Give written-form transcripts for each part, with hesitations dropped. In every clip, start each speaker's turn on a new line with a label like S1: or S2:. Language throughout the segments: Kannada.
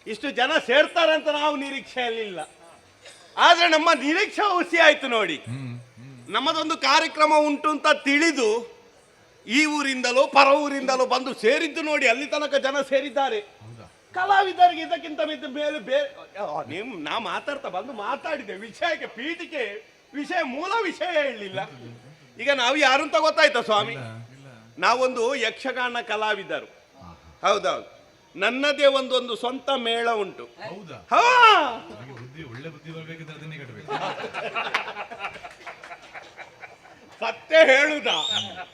S1: ಇಷ್ಟು ಜನ ಸೇರ್ತಾರೆ ಅಂತ ನಾವು ನಿರೀಕ್ಷೆಯಲ್ಲಿಲ್ಲ. ಆದ್ರೆ ನಮ್ಮ ನಿರೀಕ್ಷೆ ಹುಸಿ ಆಯ್ತು ನೋಡಿ. ನಮ್ಮದೊಂದು ಕಾರ್ಯಕ್ರಮ ಉಂಟು ಅಂತ ತಿಳಿದು ಈ ಊರಿಂದಲೋ ಪರ ಊರಿಂದಲೋ ಬಂದು ಸೇರಿದ್ದು ನೋಡಿ, ಅಲ್ಲಿ ತನಕ ಜನ ಸೇರಿದ್ದಾರೆ. ಕಲಾವಿದರಿಗೆ ಇದಕ್ಕಿಂತ ಮೇಲೆ ಬೇರೆ ನಾ ಮಾತಾಡ್ತಾ ಬಂದು ಮಾತಾಡಿದೆ ವಿಷಯಕ್ಕೆ, ಪೀಠಿಕೆ ವಿಷಯ, ಮೂಲ ವಿಷಯ ಹೇಳಲಿಲ್ಲ. ಈಗ ನಾವು ಯಾರು ಅಂತ ಗೊತ್ತಾಯ್ತಾ ಸ್ವಾಮಿ? ನಾವೊಂದು ಯಕ್ಷಗಾನ ಕಲಾವಿದರು. ಹೌದೌದು, ನನ್ನದೇ ಒಂದು ಸ್ವಂತ ಮೇಳ ಉಂಟು. ಹಾ, ಸತ್ಯ ಹೇಳುದ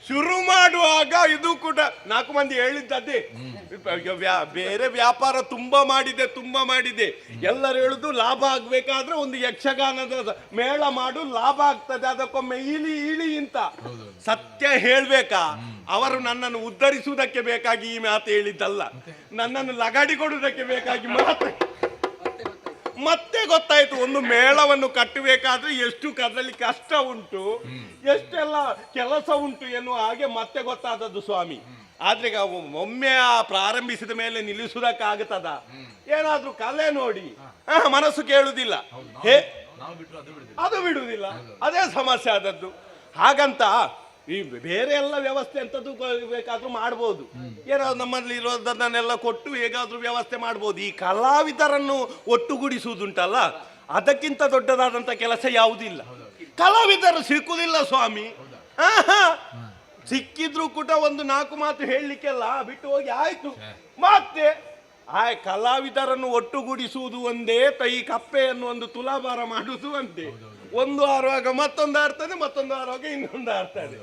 S1: ಶುರು ಮಾಡುವಾಗ ಇದು ಕೂಡ 4 ಮಂದಿ ಹೇಳಿದ್ದದ್ದೇ. ಬೇರೆ ವ್ಯಾಪಾರ ತುಂಬಾ ಮಾಡಿದೆ. ಎಲ್ಲರೂ ಹೇಳುದು ಲಾಭ ಆಗ್ಬೇಕಾದ್ರೆ ಒಂದು ಯಕ್ಷಗಾನದ ಮೇಳ ಮಾಡು, ಲಾಭ ಆಗ್ತದೆ, ಅದಕ್ಕೊಮ್ಮೆ ಇಳಿ ಅಂತ. ಸತ್ಯ ಹೇಳ್ಬೇಕಾ, ಅವರು ನನ್ನನ್ನು ಉದ್ಧರಿಸುವುದಕ್ಕೆ ಬೇಕಾಗಿ ಈ ಮಾತು ಹೇಳಿದ್ದಲ್ಲ, ನನ್ನನ್ನು ಲಗಾಡಿ ಕೊಡುವುದಕ್ಕೆ ಬೇಕಾಗಿ ಮಾತು. ಮತ್ತೆ ಗೊತ್ತಾಯ್ತು, ಒಂದು ಮೇಳವನ್ನು ಕಟ್ಟಬೇಕಾದ್ರೆ ಎಷ್ಟು ಅದರಲ್ಲಿ ಕಷ್ಟ ಉಂಟು, ಎಷ್ಟೆಲ್ಲ ಕೆಲಸ ಉಂಟು ಎನ್ನುವ ಹಾಗೆ ಮತ್ತೆ ಗೊತ್ತಾದದ್ದು ಸ್ವಾಮಿ. ಆದ್ರೆ ಒಮ್ಮೆ ಪ್ರಾರಂಭಿಸಿದ ಮೇಲೆ ನಿಲ್ಲಿಸುವುದಕ್ಕಾಗುತ್ತದ? ಏನಾದ್ರೂ ಕಲೆ ನೋಡಿ ಮನಸ್ಸು ಕೇಳುವುದಿಲ್ಲ, ಅದು ಬಿಡುವುದಿಲ್ಲ, ಅದೇ ಸಮಸ್ಯೆ ಆದದ್ದು. ಹಾಗಂತ ಈ ಬೇರೆ ಎಲ್ಲ ವ್ಯವಸ್ಥೆ ಅಂತದ್ದು ಬೇಕಾದ್ರೂ ಮಾಡ್ಬೋದು, ಏನಾದ್ರು ನಮ್ಮಲ್ಲಿ ಇರೋದನ್ನೆಲ್ಲ ಕೊಟ್ಟು ಹೇಗಾದ್ರೂ ವ್ಯವಸ್ಥೆ ಮಾಡ್ಬೋದು. ಈ ಕಲಾವಿದರನ್ನು ಒಟ್ಟುಗೂಡಿಸುವುದುಂಟಲ್ಲ, ಅದಕ್ಕಿಂತ ದೊಡ್ಡದಾದಂತ ಕೆಲಸ ಯಾವುದಿಲ್ಲ. ಕಲಾವಿದರು ಸಿಕ್ಕುದಿಲ್ಲ ಸ್ವಾಮಿ. ಸಿಕ್ಕಿದ್ರು ಕೂಡ ಒಂದು 4 ಮಾತು ಹೇಳಲಿಕ್ಕೆಲ್ಲ ಬಿಟ್ಟು ಹೋಗಿ ಆಯ್ತು. ಮತ್ತೆ ಕಲಾವಿದರನ್ನು ಒಟ್ಟುಗೂಡಿಸುವುದು ಒಂದೇ, ಈ ಕಪ್ಪೆಯನ್ನು ಒಂದು ತುಲಾಭಾರ ಮಾಡುವುದು ಒಂದೇ. ಒಂದು ಆರುವಾಗ ಮತ್ತೊಂದು ಆಡ್ತದೆ, ಮತ್ತೊಂದು ಆರುವಾಗ ಇನ್ನೊಂದು ಆಡ್ತದೆ.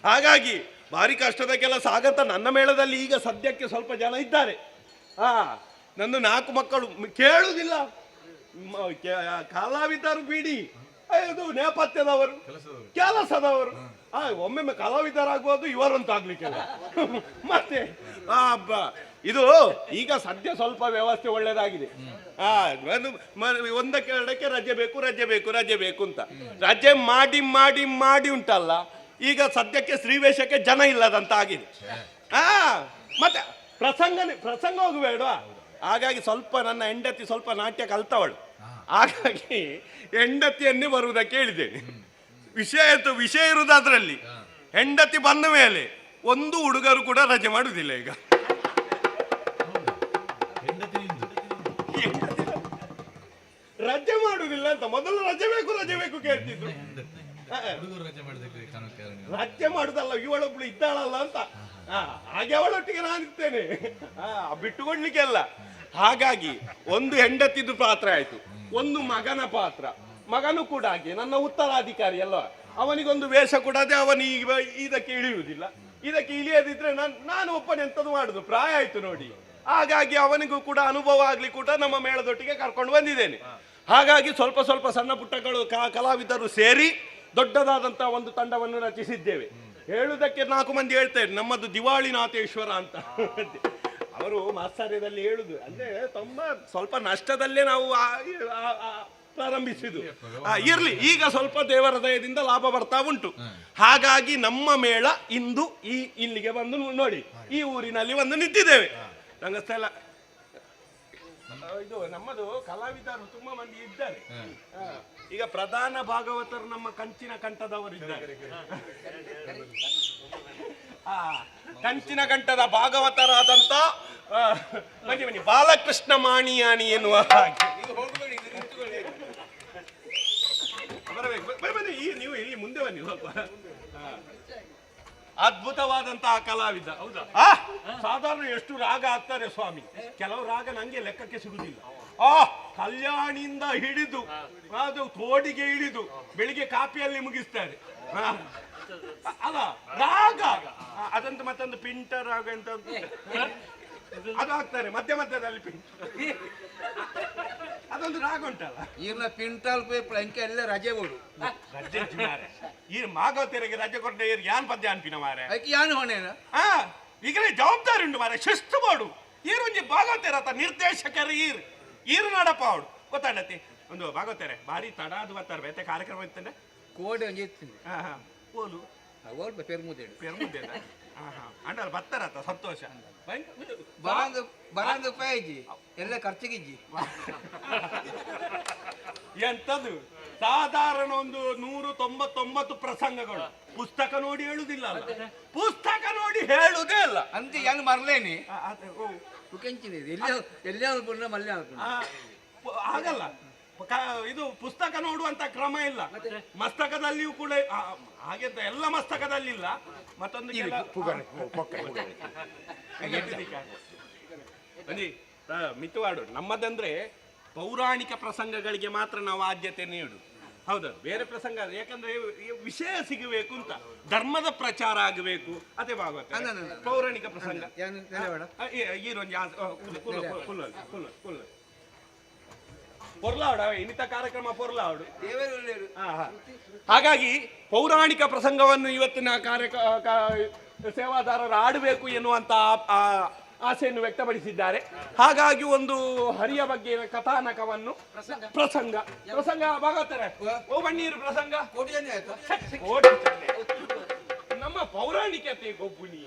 S1: ಹಾಗಾಗಿ ಭಾರಿ ಕಷ್ಟದ ಕೆಲಸ ಆಗತ್ತ. ನನ್ನ ಮೇಳದಲ್ಲಿ ಈಗ ಸದ್ಯಕ್ಕೆ ಸ್ವಲ್ಪ ಜನ ಇದ್ದಾರೆ. ನಂದು 4 ಮಕ್ಕಳು ಕೇಳುವುದಿಲ್ಲ. ಕಲಾವಿದರು ಬಿಡಿ, ಇದು ನೇಪಥ್ಯದವರು, ಕೆಲಸದವರು. ಒಮ್ಮೊಮ್ಮೆ ಕಲಾವಿದರಾಗ್ಬೋದು, ಇವರಂತ ಆಗ್ಲಿಕ್ಕೆಲ್ಲ. ಮತ್ತೆ ಇದು ಈಗ ಸದ್ಯ ಸ್ವಲ್ಪ ವ್ಯವಸ್ಥೆ ಒಳ್ಳೇದಾಗಿದೆ. ಒಂದಕ್ಕೆ ಎರಡಕ್ಕೆ ರಜೆ ಬೇಕು ಅಂತ ರಜೆ ಮಾಡಿ ಉಂಟಲ್ಲ, ಈಗ ಸದ್ಯಕ್ಕೆ ಶ್ರೀವೇಶಕ್ಕೆ ಜನ ಇಲ್ಲದಂತ ಆಗಿದೆ. ಮತ್ತೆ ಪ್ರಸಂಗ ಹೋಗಬೇಡ. ಹಾಗಾಗಿ ಸ್ವಲ್ಪ ನನ್ನ ಹೆಂಡತಿ ಸ್ವಲ್ಪ ನಾಟ್ಯ ಕಲ್ತವಳು, ಹಾಗಾಗಿ ಹೆಂಡತಿಯನ್ನೇ ಬರುವುದಕ್ಕೆ ಹೇಳಿದ್ದೇನೆ. ವಿಷಯ ಇರುವುದರಲ್ಲಿ ಹೆಂಡತಿ ಬಂದ ಮೇಲೆ ಒಂದು ಹುಡುಗರು ಕೂಡ ರಜೆ ಮಾಡುವುದಿಲ್ಲ. ಈಗ ರಜೆ ಮಾಡುವುದಿಲ್ಲ ಅಂತ ಮೊದಲು ರಜೆ ಬೇಕು ಕೇಳ್ತಿದ್ರು. ರಜೆ ಮಾಡುದಲ್ಲ, ಇವಳೊಬ್ಳು ಇದ್ದಾಳಲ್ಲ ಅಂತ, ಹಾಗೆ ಅವಳೊಟ್ಟಿಗೆ ನಾನಿರ್ತೇನೆ, ಬಿಟ್ಟುಕೊಡ್ಲಿಕ್ಕೆಲ್ಲ. ಹಾಗಾಗಿ ಒಂದು ಹೆಂಡತಿದು ಪಾತ್ರ ಆಯ್ತು, ಒಂದು ಮಗನ ಪಾತ್ರ. ಮಗನು ಕೂಡ ಹಾಗೆ ನನ್ನ ಉತ್ತರಾಧಿಕಾರಿ ಅಲ್ವಾ, ಅವನಿಗೊಂದು ವೇಷ ಕೊಡದೆ ಅವನಿಗೆ ಇದಕ್ಕೆ ಇಳಿಯುವುದಿಲ್ಲ. ಇದಕ್ಕೆ ಇಳಿಯದಿದ್ರೆ ನಾನು ಒಪ್ಪನೆ ಎಂತದ್ದು ಮಾಡುದು, ಪ್ರಾಯ ಆಯ್ತು ನೋಡಿ. ಹಾಗಾಗಿ ಅವನಿಗೂ ಕೂಡ ಅನುಭವ ಆಗ್ಲಿ ಕೂಡ ನಮ್ಮ ಮೇಳದೊಟ್ಟಿಗೆ ಕರ್ಕೊಂಡು ಬಂದಿದ್ದೇನೆ. ಹಾಗಾಗಿ ಸ್ವಲ್ಪ ಸಣ್ಣ ಪುಟ್ಟಗಳು ಕಲಾವಿದರು ಸೇರಿ ದೊಡ್ಡದಾದಂತ ಒಂದು ತಂಡವನ್ನು ರಚಿಸಿದ್ದೇವೆ. ಹೇಳುವುದಕ್ಕೆ 4 ಮಂದಿ ಹೇಳ್ತಾರೆ, ನಮ್ಮದು ದಿವಾಳಿನಾಥೇಶ್ವರ ಅಂತ. ಅವರು ಮಾತ್ಸರ್ಯದಲ್ಲಿ ಹೇಳುದು ಅಂದ್ರೆ ಸ್ವಲ್ಪ ನಷ್ಟದಲ್ಲೇ ನಾವು ಪ್ರಾರಂಭಿಸಿದ್ದು. ಇರ್ಲಿ, ಈಗ ಸ್ವಲ್ಪ ದೇವರ ದಯದಿಂದ ಲಾಭ ಬರ್ತಾ ಉಂಟು. ಹಾಗಾಗಿ ನಮ್ಮ ಮೇಳ ಇಂದು ಇಲ್ಲಿಗೆ ಬಂದು ನೋಡಿ, ಈ ಊರಿನಲ್ಲಿ ಒಂದು ನಿಂತಿದ್ದೇವೆ. ರಂಗಸ್ಥಳ ಇದು ನಮ್ಮದು ಕಲಾವಿದರು ತುಂಬಾ ಮಂದಿ ಇದ್ದಾರೆ. ಈಗ ಪ್ರಧಾನ ಭಾಗವತರು ನಮ್ಮ ಕಂಚಿನ ಕಂಠದವರು ಇದ್ದಾರೆ. ಕಂಚಿನ ಕಂಠದ ಭಾಗವತರಾದಂತ ಬನ್ನಿ ಬಾಲಕೃಷ್ಣ ಮಾಣಿಯಾಣಿ ಎನ್ನುವ ಹಾಗೆ ಬನ್ನಿ, ನೀವು ಇಲ್ಲಿ ಮುಂದೆ ಬನ್ನಿ ಸ್ವಲ್ಪ. ಅದ್ಭುತವಾದಂತಹ ಕಲಾವಿದ. ಹೌದಾ? ಸಾಧಾರಣ ಎಷ್ಟು ರಾಗ ಆಗ್ತಾರೆ ಸ್ವಾಮಿ, ಕೆಲವು ರಾಗ ನಂಗೆ ಲೆಕ್ಕಕ್ಕೆ ಸಿಗುದಿಲ್ಲ. ಕಲ್ಯಾಣಿಯಿಂದ ಹಿಡಿದು ಅದು ತೋಡಿಗೆ ಇಳಿದು ಬೆಳಿಗ್ಗೆ ಕಾಪಿಯಲ್ಲಿ ಮುಗಿಸ್ತಾರೆ. ಅಲ್ಲ ರಾಗ ಅದಂತ ಮತ್ತೊಂದು ಪಿಂಟ ರಾಗ ಅಂತ ಅದು ಹಾಕ್ತಾರೆ ಮಧ್ಯದಲ್ಲಿ ಅದೊಂದು ರಾಗ ಉಂಟಲ್ಲ.
S2: ಈಗಿನ ಪಿಂಟಲ್ ಅಂಕೆ ಎಲ್ಲ ರಜೆ ಕೊಡು,
S1: ರಜೆ ಈ ಮಾಗವತೆರಿಗೆ ರಜೆ ಕೊಟ್ಟರೆ ಯಾನ್ ಪದ್ಯ ಅನ್ಪಿನ ಮಾರೆ
S2: ಯಾನ್ ಹೊಣೆನ.
S1: ಈಗಲೇ ಜವಾಬ್ದಾರಿ ಉಂಟು ಮಾರೆ, ಶಿಸ್ತು ಮಾಡು. ಈರೊಂಜಿ ಭಾಗವತೆರ ನಿರ್ದೇಶಕರು ಈರು ನಡಪ ಅವಡು ಗೊತ್ತಾಡತಿ. ಒಂದು ಭಾಗವತೆರೆ ಭಾರಿ ತಡಾದು ಬರ್ತಾರೆ ಬೇತೆ ಕಾರ್ಯಕ್ರಮ ಇತ್ತಂದ್ರೆ
S2: ಕೋಡೆ ಒಂಜಿ ಇತ್ತು.
S1: ಓಲು
S2: ಪೆರ್ಮುದೇಡು
S1: ಅಂಡಲ್ಲ ಬರ್ತಾರತ್ತ ಸಂತೋಷ
S2: ಬರಂದು ಉಪಾಯಿಜಿ ಎಲ್ಲ ಖರ್ಚಿಗಿಜ್ಜಿ
S1: ಎಂತದು ಸಾಧಾರಣ ಒಂದು 199 ಪ್ರಸಂಗಗಳು ಪುಸ್ತಕ ನೋಡಿ ಹೇಳುದಿಲ್ಲ ಅಲ್ಲ, ಪುಸ್ತಕ ನೋಡಿ ಹೇಳುದೇ ಅಲ್ಲ
S2: ಅಂತ ಹೆಂಗ್ ಮರ್ಲೇನಿ ಕೆಂಚಿನಿದೆ ಎಲ್ಲೇ ಪುಣ್ಯ ಮಲ್ಯ
S1: ಆಗಲ್ಲ. ಇದು ಪುಸ್ತಕ ನೋಡುವಂತ ಕ್ರಮ ಇಲ್ಲ, ಮಸ್ತಕದಲ್ಲಿಯೂ ಕೂಡ ಹಾಗೆ ಎಲ್ಲ ಮಸ್ತಕದಲ್ಲಿಲ್ಲ. ಮತ್ತೊಂದು ಮಿತವಾಡು ನಮ್ಮದಂದ್ರೆ ಪೌರಾಣಿಕ ಪ್ರಸಂಗಗಳಿಗೆ ಮಾತ್ರ ನಾವು ಆದ್ಯತೆ ನೀಡು. ಹೌದು, ಬೇರೆ ಪ್ರಸಂಗ ಯಾಕಂದ್ರೆ ವಿಷಯ ಸಿಗಬೇಕು ಅಂತ, ಧರ್ಮದ ಪ್ರಚಾರ ಆಗಬೇಕು. ಅದೇ ಭಾಗವತ ಪೌರಾಣಿಕ ಪ್ರಸಂಗ ಪೊರ್ಲಾಡು ಇನ್ನಿತ ಕಾರ್ಯಕ್ರಮ ಪೊರ್ಲಾಡು. ಹಾಗಾಗಿ ಪೌರಾಣಿಕ ಪ್ರಸಂಗವನ್ನು ಇವತ್ತಿನ ಸೇವಾದಾರರು ಆಡಬೇಕು ಎನ್ನುವಂತ ಆಸೆಯನ್ನು ವ್ಯಕ್ತಪಡಿಸಿದ್ದಾರೆ. ಹಾಗಾಗಿ ಒಂದು ಹರಿಯ ಬಗ್ಗೆ ಕಥಾನಕವನ್ನು ಪ್ರಸಂಗ ಭಾಗವತಾರೆ ಓ ಬಣ್ಣೀರು ಪ್ರಸಂಗ ನಮ್ಮ ಪೌರಾಣಿಕತೆ ಗೊಬ್ಬುನಿ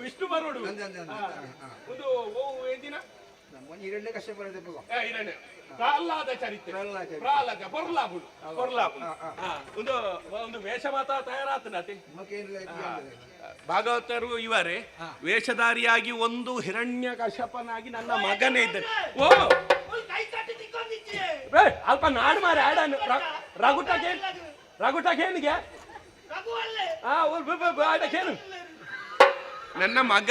S1: ವಿಷ್ಣು ಬರೋಡು ಒಂದು ಏದಿನ ಪ್ರಹ್ಲಾದ ಚರಿತ್ರೆ ಒಂದು ವೇಷ ಮಾತಾ ತಯಾರಾತನತಿ ಭಾಗವತರು ಇವರೇ ವೇಷಧಾರಿಯಾಗಿ ಒಂದು ಹಿರಣ್ಯ ಕಶ್ಯಪನಾಗಿ ನನ್ನ ಮಗನೇ ಇದ್ದ. ಓ ಅಲ್ಪ ನಾಡು ಮಾರಿ ಆಡನು ರಘುಟಕೇನಿಗೆ ಆಡಕೇನು ನನ್ನ ಮಗ.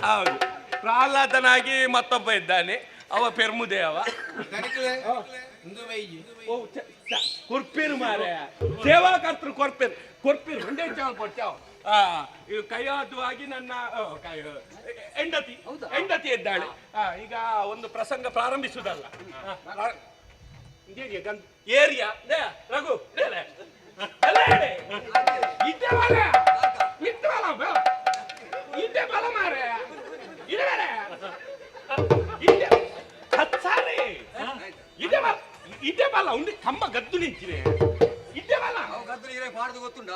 S1: ಹೌದು, ಪ್ರಹ್ಲಾದನಾಗಿ ಮತ್ತೊಬ್ಬ ಇದ್ದಾನೆ, ಅವ ಪೆರ್ಮುದೆ ಅವ ಕೊರ್ಪೇರು ಮಾರೆ ಸೇವಾಕರ್ತರು ಕೊರ್ಪೇರು ಒಂದೇ ಚಾವ್ ಕೊಡ್ತಾವ. ಕೈಯಾದುವಾಗಿ ನನ್ನ ಹೆಂಡತಿ ಇದ್ದಾಳೆ. ಈಗ ಒಂದು ಪ್ರಸಂಗ ಪ್ರಾರಂಭಿಸುವುದಲ್ಲ. ಏರಿಯಾ ರಘು ಇದ್ದೆ ಬಲ ಮಾರೆ ಇದೇ ಬಲ ಉಂಡಿ ಕಮ್ಮ ಗದ್ದು ನಿಂತಿದೆ. ಇದೇ ಬಲ
S3: ಗದ್ದು ನೀರೇ ಮಾಡುದು ಗೊತ್ತುಂಡ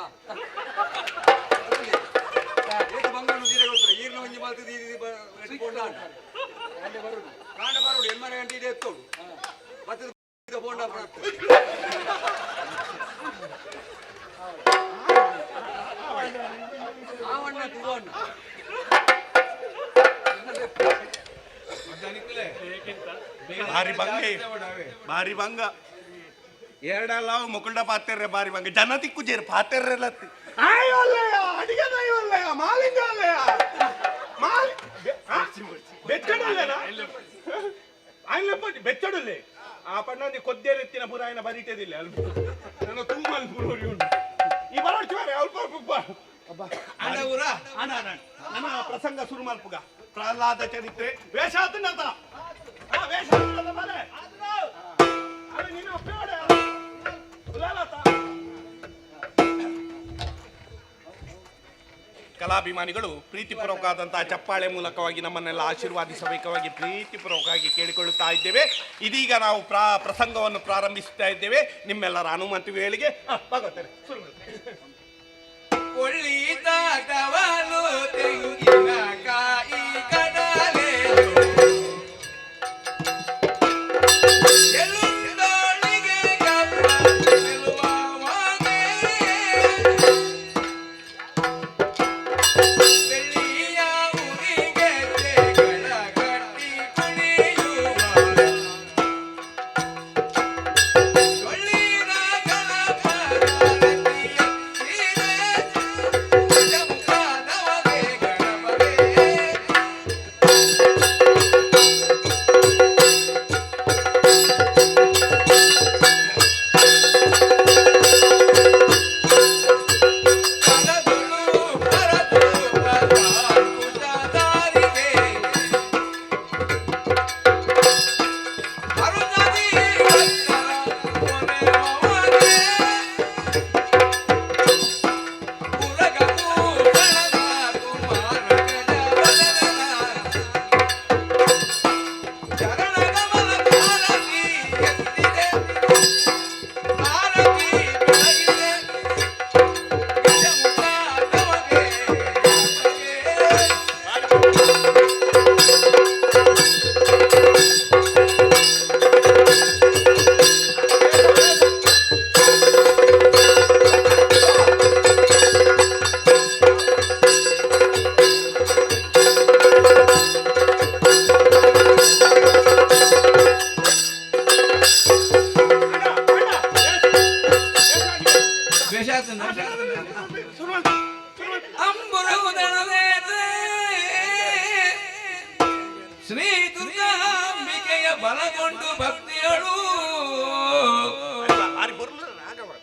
S3: ಬಂಗಾನು ನೀರೇ ಗೊತ್ತಿಲ್ಲ. ಈರ್ನ ಒಂಜಿ ಮಾಲ್ತದೆ ಕಾಂಡ ಬರೋಡು ಎಮ್ಮನೆ ಗಂಟೆ ಇದೆ ಎತ್ತೋಡು ಮತ್ತೆ ಬೋಂಡ ಆವಣ್ಣ ತುಗೋಣ್ಣ
S1: ಭಾರಿ ಭಂಗ ಎರಡಲ್ಲ ಮುಕುಂಡ ಪಾತೆರ್ರೆ ಭಾರಿ ಭಂಗ ಜನ ತಿಕ್ಕುಜೇರು ಪಾತೆರ್ರೆಲ್ಲ ಅಡಿಗೆ ಮಾಲಿಂಗ ಬೆಚ್ಚಡಲ್ಲೇ ಆ ಪಣ್ಣಂದಿ ಕೊದ್ದೇರೆತ್ತಿನ ಪುರಾಯಣ ಬರೀಟದಿಲ್ಲ ಅಲ್ಪ ನನ್ನ ತುಂಬ ಅಲ್ಪೂರಿ ಉಂಟು ಈ ಬರೋಡ್ತಾರೆ ಅಲ್ಪ ನನ್ನ ಪ್ರಸಂಗ ಶುರು ಮಲ್ಪುಗ ಪ್ರಹ್ಲಾದ ಚರಿತ್ರೆ ವೇಷಾತನತ ಕಲಾಭಿಮಾನಿಗಳು ಪ್ರೀತಿಪೂರ್ವಕವಾದಂತಹ ಚಪ್ಪಾಳೆ ಮೂಲಕವಾಗಿ ನಮ್ಮನ್ನೆಲ್ಲ ಆಶೀರ್ವಾದಿಸಬೇಕಾಗಿ ಪ್ರೀತಿಪೂರ್ವಕವಾಗಿ ಕೇಳಿಕೊಳ್ಳುತ್ತಾ ಇದ್ದೇವೆ. ಇದೀಗ ನಾವು ಪ್ರಸಂಗವನ್ನು ಪ್ರಾರಂಭಿಸುತ್ತಾ ಇದ್ದೇವೆ. ನಿಮ್ಮೆಲ್ಲರ ಅನುಮತಿ ವೇಳೆಗೆ ಭಾಗವತರೆ ಶುರು
S2: ಶ್ರೀ ದುರ್ಗಾಂಬಿಕೆಯ ಬಲಗೊಂಡು ಭಕ್ತಿಯಳು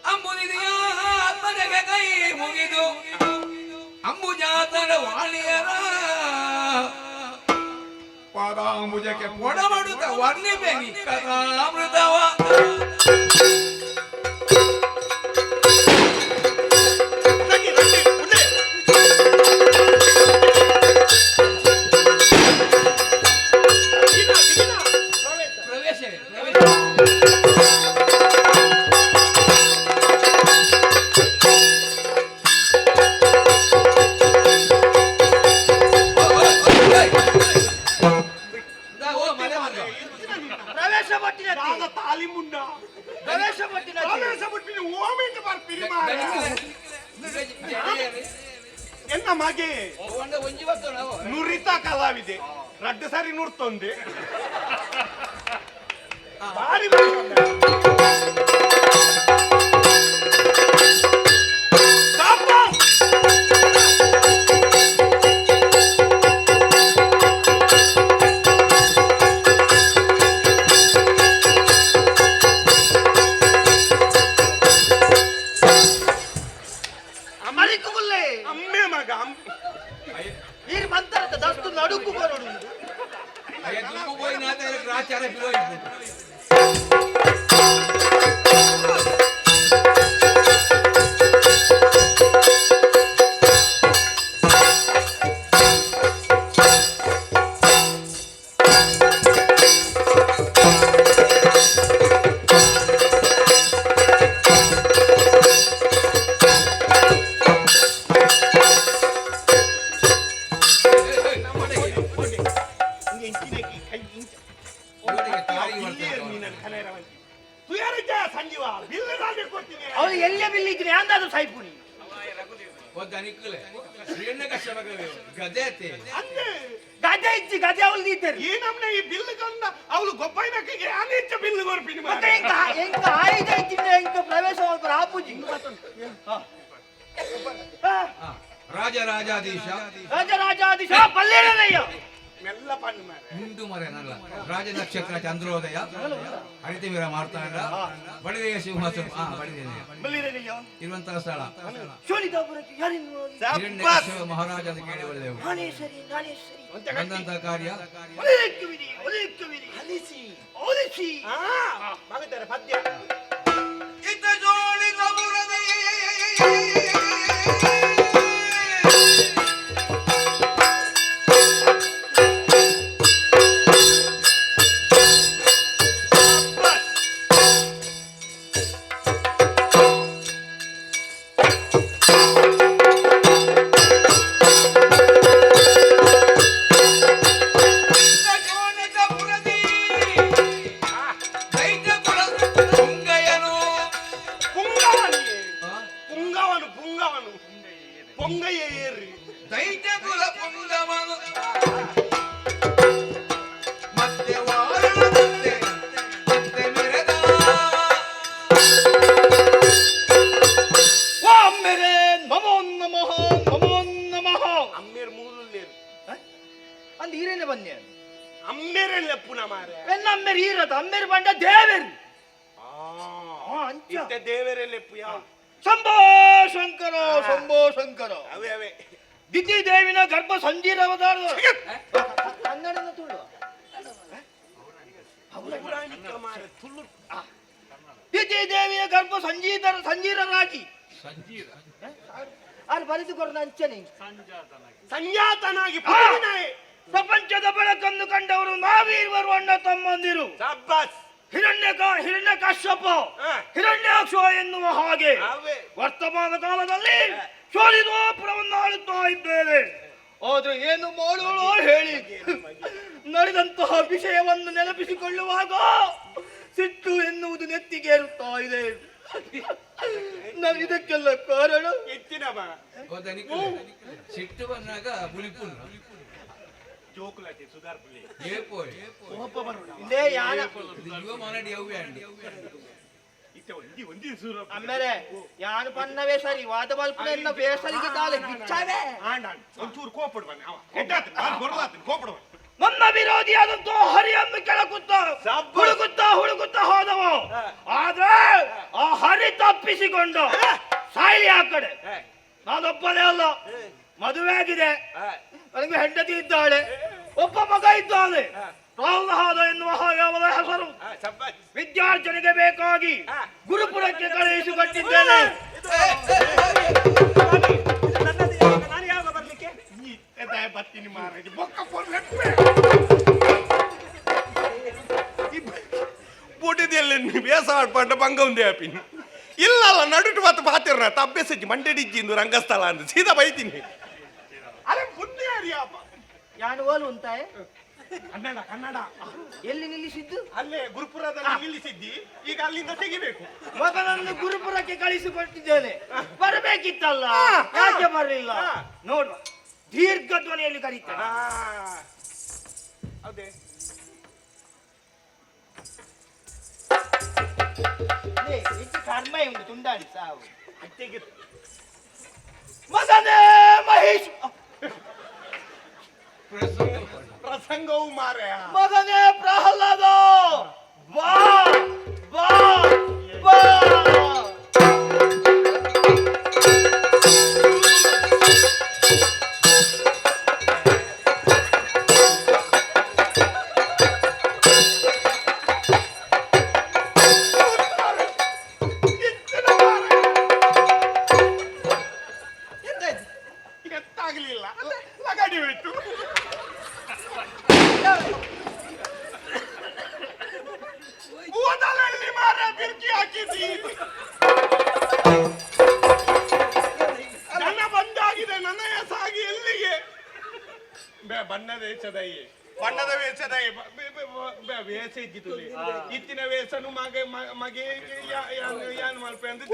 S2: ಅಂಬುದಿದೆಯ ಮನೆಗೆ ಕೈ ಮುಗಿದು ಅಂಬುಜಾತನ ವಾಣಿಯರ ಪಾದಾಂಬುಜಕ್ಕೆ ಪೊಡಬಡುತ್ತ ವರ್ಣಿಬೆನಿ ಕಥಾಮೃತವ
S1: ಎನ್ನ ಮಗೆ ನುರಿತ ಕಲಾವಿದೆ ರಡ್ಡು ಸಾರಿ ನುರ್ತೊಂದೆ ಭಾರಿ
S4: ಅವನು ಎಲ್ಲೇ ಬಿಲ್ಲಿದ್ರೆ ಅಂದಾದ್ರು ಸಾಯ್ಪುನಿ
S2: ಗದೆ
S4: ಗದೆ ಇಚ್ಚಿ ಗದೆ ಅವಳು ನೀಡ್ತಾರೆ
S1: ಈ ನಮ್ನೆ ಈ ಬಿಲ್ಗಳನ್ನ ಅವಳು ಗೊಬ್ಬೈನಕ್ಕೆ ಅನೇಕ ಬಿಲ್ ಕೊರ್ಪಿನಿ
S4: ಮತ್ತೆ ಎಂಕ ಆಯ್ದ ಇಚ್ಚಿನ ಎಂಕ ಪ್ರವೇಶ ಮಾಡ್ತಾರೆ ಆಪುಜಿ
S2: ರಾಜರಾಜಾಧೀಶ
S4: ರಾಜರಾಜಾಧೀಶ ಪಲ್ಲೇರಯ್ಯ
S1: ಮೆಲ್ಲ ಪಣ್ಣು ಮಾರೆ
S2: ಮುಂಡು ಮರೆನಲ್ಲ ರಾಜ ನಕ್ಷತ್ರ ಚಂದ್ರೋದಯ ಹರಿತಿವೀರ ಮಾರ್ತಾಂಡ ಬಡಿದೆಯ ಸಿಂಹಾಸನ
S4: ಬಲ್ಲಿರಯ್ಯ
S2: ಇರುವಂತಹ ಸ್ಥಳ
S4: ಶೋಳಿತಾಪುರಕ್ಕೆ ಯಾರಿನ್ನು
S2: ಹಿರಣ್ಯಕಶ್ಯಪ ಮಹಾರಾಜ ಅಂತ ಕೇಳಿ ಬಂದೆವು
S4: ನಾನೇಶ್ವರಿ ನಾನೇಶ್ವರಿ
S2: ಬಂದಂತಹ ಕಾರ್ಯ
S4: ಒಲಿಕ್ಕವಿರಿ ಹಲಿಸಿ ಒಲಿಸಿ
S1: ಮಗದರೆ ಪದ್ಯ
S2: ಇದ್ದ ಜೋಳಿ ತಬುರದೆ
S4: ದಿತಿ ದೇವಿನ ಗರ್ಭ ಸಂಜೀರವತಾರ ಕನ್ನಡನ ತುಳು ದಿತಿ ದೇವಿಯ ಗರ್ಭ ಸಂಜೀರರಾಗಿ ಅಲ್ಲಿ ಬರೆದುಕೊಂಡು ಅಂಚನೆ
S1: ಸಂಜಾತನಾಗಿ
S4: ಪ್ರಪಂಚದ ಬೆಳಕನ್ನು ಕಂಡವರು ನಾವೀರ್ವರು ಅಣ್ಣ ತಮ್ಮಂದಿರು ಹಿರಣ್ಯಕಶ್ಯಪ ಹಿರಣ್ಯಾಕ್ಷ ಎನ್ನುವ ಹಾಗೆ ವರ್ತಮಾನ ಕಾಲದಲ್ಲಿ ಶೋಧಿದೋಪುರವನ್ನು ಆಳುತ್ತಾ ಇದ್ದೇವೆ. ಆದ್ರೆ ಏನು ಮಾಡೋಣ ಹೇಳಿ, ನಡೆದಂತಹ ವಿಷಯವನ್ನು ನೆನಪಿಸಿಕೊಳ್ಳುವಾಗ ಸಿಟ್ಟು ಎನ್ನುವುದು ನೆತ್ತಿಗೇರುತ್ತಾ ಇದೆ. ನಾವು ಇದಕ್ಕೆಲ್ಲ ಕಾರಣ
S2: ಸಿಟ್ಟು ಬಂದಾಗ ಬುಲಿಪುಲ್
S1: ಜೋಕುಲತೆ ಸುಧಾರ್ಪುಲಿ
S4: ಅಮ್ಮರೆ ಯಾನು ಪನ್ನವೇ ಸರಿ ವಾದ ಮಲ್ಪನ ಬೇಸರಿಗೆ ತಾಳೆ ಬಿಚ್ಚಾವೆ
S1: ಒಂಚೂರು ಕೋಪಡ್ಬಾನೆ ಅವ ಕೆಟ್ಟಾತ ನಾನು ಬರಲಾತ ಕೋಪಡ್ಬಾನೆ
S4: ನನ್ನ ವಿರೋಧಿಯಾದಂತೂ ಹರಿಯನ್ನು ಕೆಳಕುತ್ತಾ ಹುಡುಕುತ್ತಾ ಹೋದವ. ಆದ್ರೆ ಆ ಹರಿ ತಪ್ಪಿಸಿಕೊಂಡು ಸಾಯ್ಲಿ ಆ ಕಡೆ. ನಾನೊಬ್ಬನೇ ಅಲ್ಲ, ಮದುವೆ ಆಗಿದೆ, ನನಗೆ ಹೆಂಡತಿ ಇದ್ದಾಳೆ, ಒಬ್ಬ ಮಗ ಇದ್ದಾನೆ. ಪ್ರಹ್ಲಾದ ಎನ್ನುವ ಅವರ ಹೆಸರು. ವಿದ್ಯಾರ್ಜನೆಗೆ ಬೇಕಾಗಿ ಗುರುಪುರಕ್ಕೆ ಕಳುಹಿಸಿಕೊಟ್ಟಿದ್ದೇನೆ.
S3: ನಾನು ಯಾವಾಗ ಬರ್ಲಿಕ್ಕೆ?
S1: ಬರ್ತೀನಿ ಮಹಾರಾಜ. ಬೂಟಿದೆಲ್ಲ ಬೇಸಾಡ್ಪಂಡ ಬಂಗ ಉಂದೆ ಆಪಿನಿ ಇಲ್ಲಲ್ಲ ನಡುಟು ಮತ್ತು ಪಾತಿರ್ನ ತಬ್ಬೆಸಜ್ಜಿ ಮಂಡಡಿಜ್ಜಿಂದು ರಂಗಸ್ಥಳ ಅಂದು ಸೀದಾ ಬೈತೀನಿ. ಅರೆ ಬುದ್ಧಿ ಅರಿಯಪ್ಪ
S4: ಯಾನು ಓಲು ಉಂಟಾಯ್
S1: ಕನ್ನಡ ಕನ್ನಡ
S4: ಎಲ್ಲಿ ನಿಲ್ಲಿಸಿದ್ದು?
S1: ಅಲ್ಲೇ ಗುರುಪುರದಲ್ಲಿ ನಿಲ್ಲಿಸಿದ್ದಿ, ಈಗ ಅಲ್ಲಿಂದ ತೆಗಿಬೇಕು.
S4: ಮಗನನ್ನು ಗುರುಪುರಕ್ಕೆ ಕಳಿಸಿಕೊಟ್ಟಿದ್ದೇನೆ, ಬರಬೇಕಿತ್ತಲ್ಲ, ಯಾಕೆ ಬರಲಿಲ್ಲ? ನೋಡುವ, ದೀರ್ಘ ಧ್ವನಿಯಲ್ಲಿ ಕರೀತಾರೆ.
S1: ಅದೇ
S4: ಹೆಚ್ಚು ಕರ್ಮ ಉಂಟು ತುಂಡಾಡಿ ಸಾವು.
S1: ಅತ್ತೆಗೆ
S4: ಮಗನೇ ಮಹೇಶ್,
S1: ಪ್ರಸಂಗವು ಮಾರ್ಯ.
S4: ಮಗನೇ ಪ್ರಹ್ಲಾದ, ಬಾ ಬಾ ಬಾ.
S1: ಎತ್ತಾಗಲಿಲ್ಲ, ಲಗಾಡಿ ಹೋಯ್ತು. ಓದಲಲ್ಲಿ ಮಾರ ಬಿರ್ಕಿ ಹಾಕಿದ್ದಿ. ನನ್ನ ಬಂದಾಗಿದೆ, ನನ್ನ ಹೆಸಾಗಿ ಎಲ್ಲಿಗೆ? ಬಣ್ಣದ ವೇಷದಯ್ಯೆ, ಬಣ್ಣದ ವೇಷದಯ್ಯೆ ವೇಷ ಇದ್ದಿತ್ತು. ಇತ್ತಿನ ವೇಷನು ಮಗೆ ಯಾನ್ ಮಲ್ಪೆ ಅಂದ್ರೆ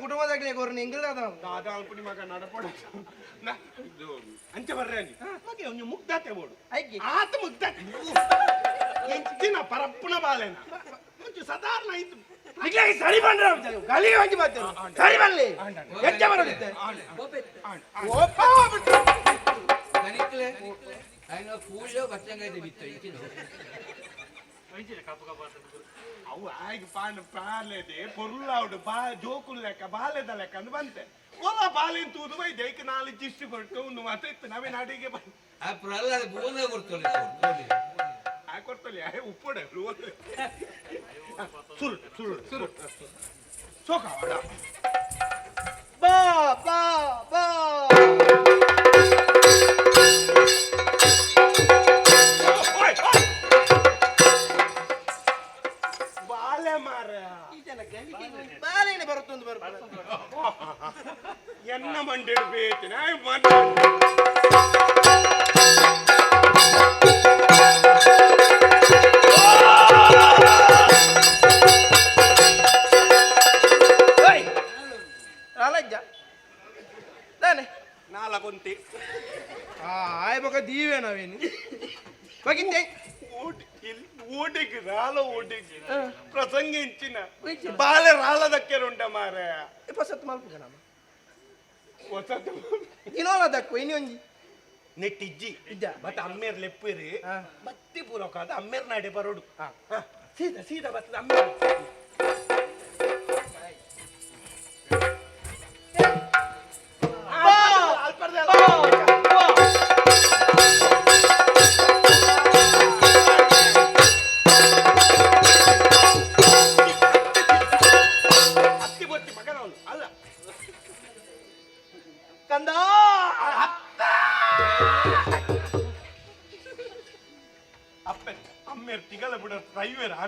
S4: ಕುಟುಂಬದಾಗಲೇ
S1: ದಾದ ಅಲ್ಪನಿ ಮಗ ನಡಪಡ ಇದು ಅಂಚೆ ಬರ್ರಿ ಮಗೆ ಒಂದು ಮುಗ್ಧತೆ ಓಡು ಆತ ಮುಗ್ಧತೆ ಎಂಚಿನ ಪರಪ್ಪುನ ಬಾಲೆನ ಮುಂಚೆ ಸಾಧಾರಣ ಇತ್ತು.
S4: ಸರಿ ಬಂದ್ರೆ ಗಲಿ ಹೋಗಿ ಬರ್ತೇನೆ, ಸರಿ ಬರಲಿ ಹೆಚ್ಚ ಬರಲಿದ್ದೆ.
S2: ಪೂಜೆ ಬಚ್ಚಂಗೈತೆ ಬಿತ್ತು ಈಕಿನ
S1: ಅವು ಆಗಿ ಪಾಲೆದೆ ಪೊರ್ಲಾವುಡು ಜೋಕುಲ್ ಲೆಕ್ಕ ಬಾಲ್ಯದ ಲೆಕ್ಕ ಅಂದ್ ಬಂತೆ. ಒಲ ಬಾಲಿನ ತೂದು ಬೈದೆ ಈಗ 4 ಜಿಷ್ಟು ಕೊಟ್ಟು ಒಂದು ಮಾತು ಇತ್ತು. ನಾವೇನು ಅಡಿಗೆ
S2: ಆ ಪ್ರಹ್ಲಾದ ಬೋನ ಕೊಡ್ತೋಳಿ
S1: ಕೊಡ್ತಲಿ ಉಪ್ಪೊಡೆ ಸುಳ್ಳು ಸುಳ್ಳು ಸುಳ್ಳು ಸೋಕಾವಾಡ
S4: ಬಾ ಬಾ ಬಾ.
S1: ಬಾಲೆ ಮಾರ
S4: ಬಾಲೇನೆ ಬರುತ್ತೊಂದು ಬರ್ತದೆ.
S1: ಎನ್ನ ಮಂಡಿಡ್ಬೇಕಿನ ನಾಲ್ಕೊಂತಿ
S4: ಆಯ್ ಬಗ ದೀವೇ ನಾವೇನು ಬಗಿದ್ದೆ
S1: ಊಟಿಗೆ ರಾಲ ಊಟಿಗೆ ಪ್ರಸಂಗ ಇಂಚಿನ ಬಾಲೆ ರಾಲದಕ್ಕೆ ಉಂಟ ಮಾರ
S4: ಹೊಸತ್ತು ಮಲ್ಪುಗ ನಮ್ಮ
S1: ಹೊಸತು
S4: ಇನ್ನೋಲದಕ್ಕು ಇನ್ನೊಂಜಿ
S1: ನೆಟ್ಟಿಜ್ಜಿ
S4: ಇದ್ದ
S1: ಮತ್ತೆ ಅಮ್ಮೇರ್ ಲೆಪ್ಪಿರಿ ಬತ್ತಿ ಪೂರಕಾದ ಅಮ್ಮೇರ್ ನಾಡೆ ಬರೋಡು ಸೀದಾ ಸೀದಾ ಬರ್ತದ ಅಮ್ಮೇರ್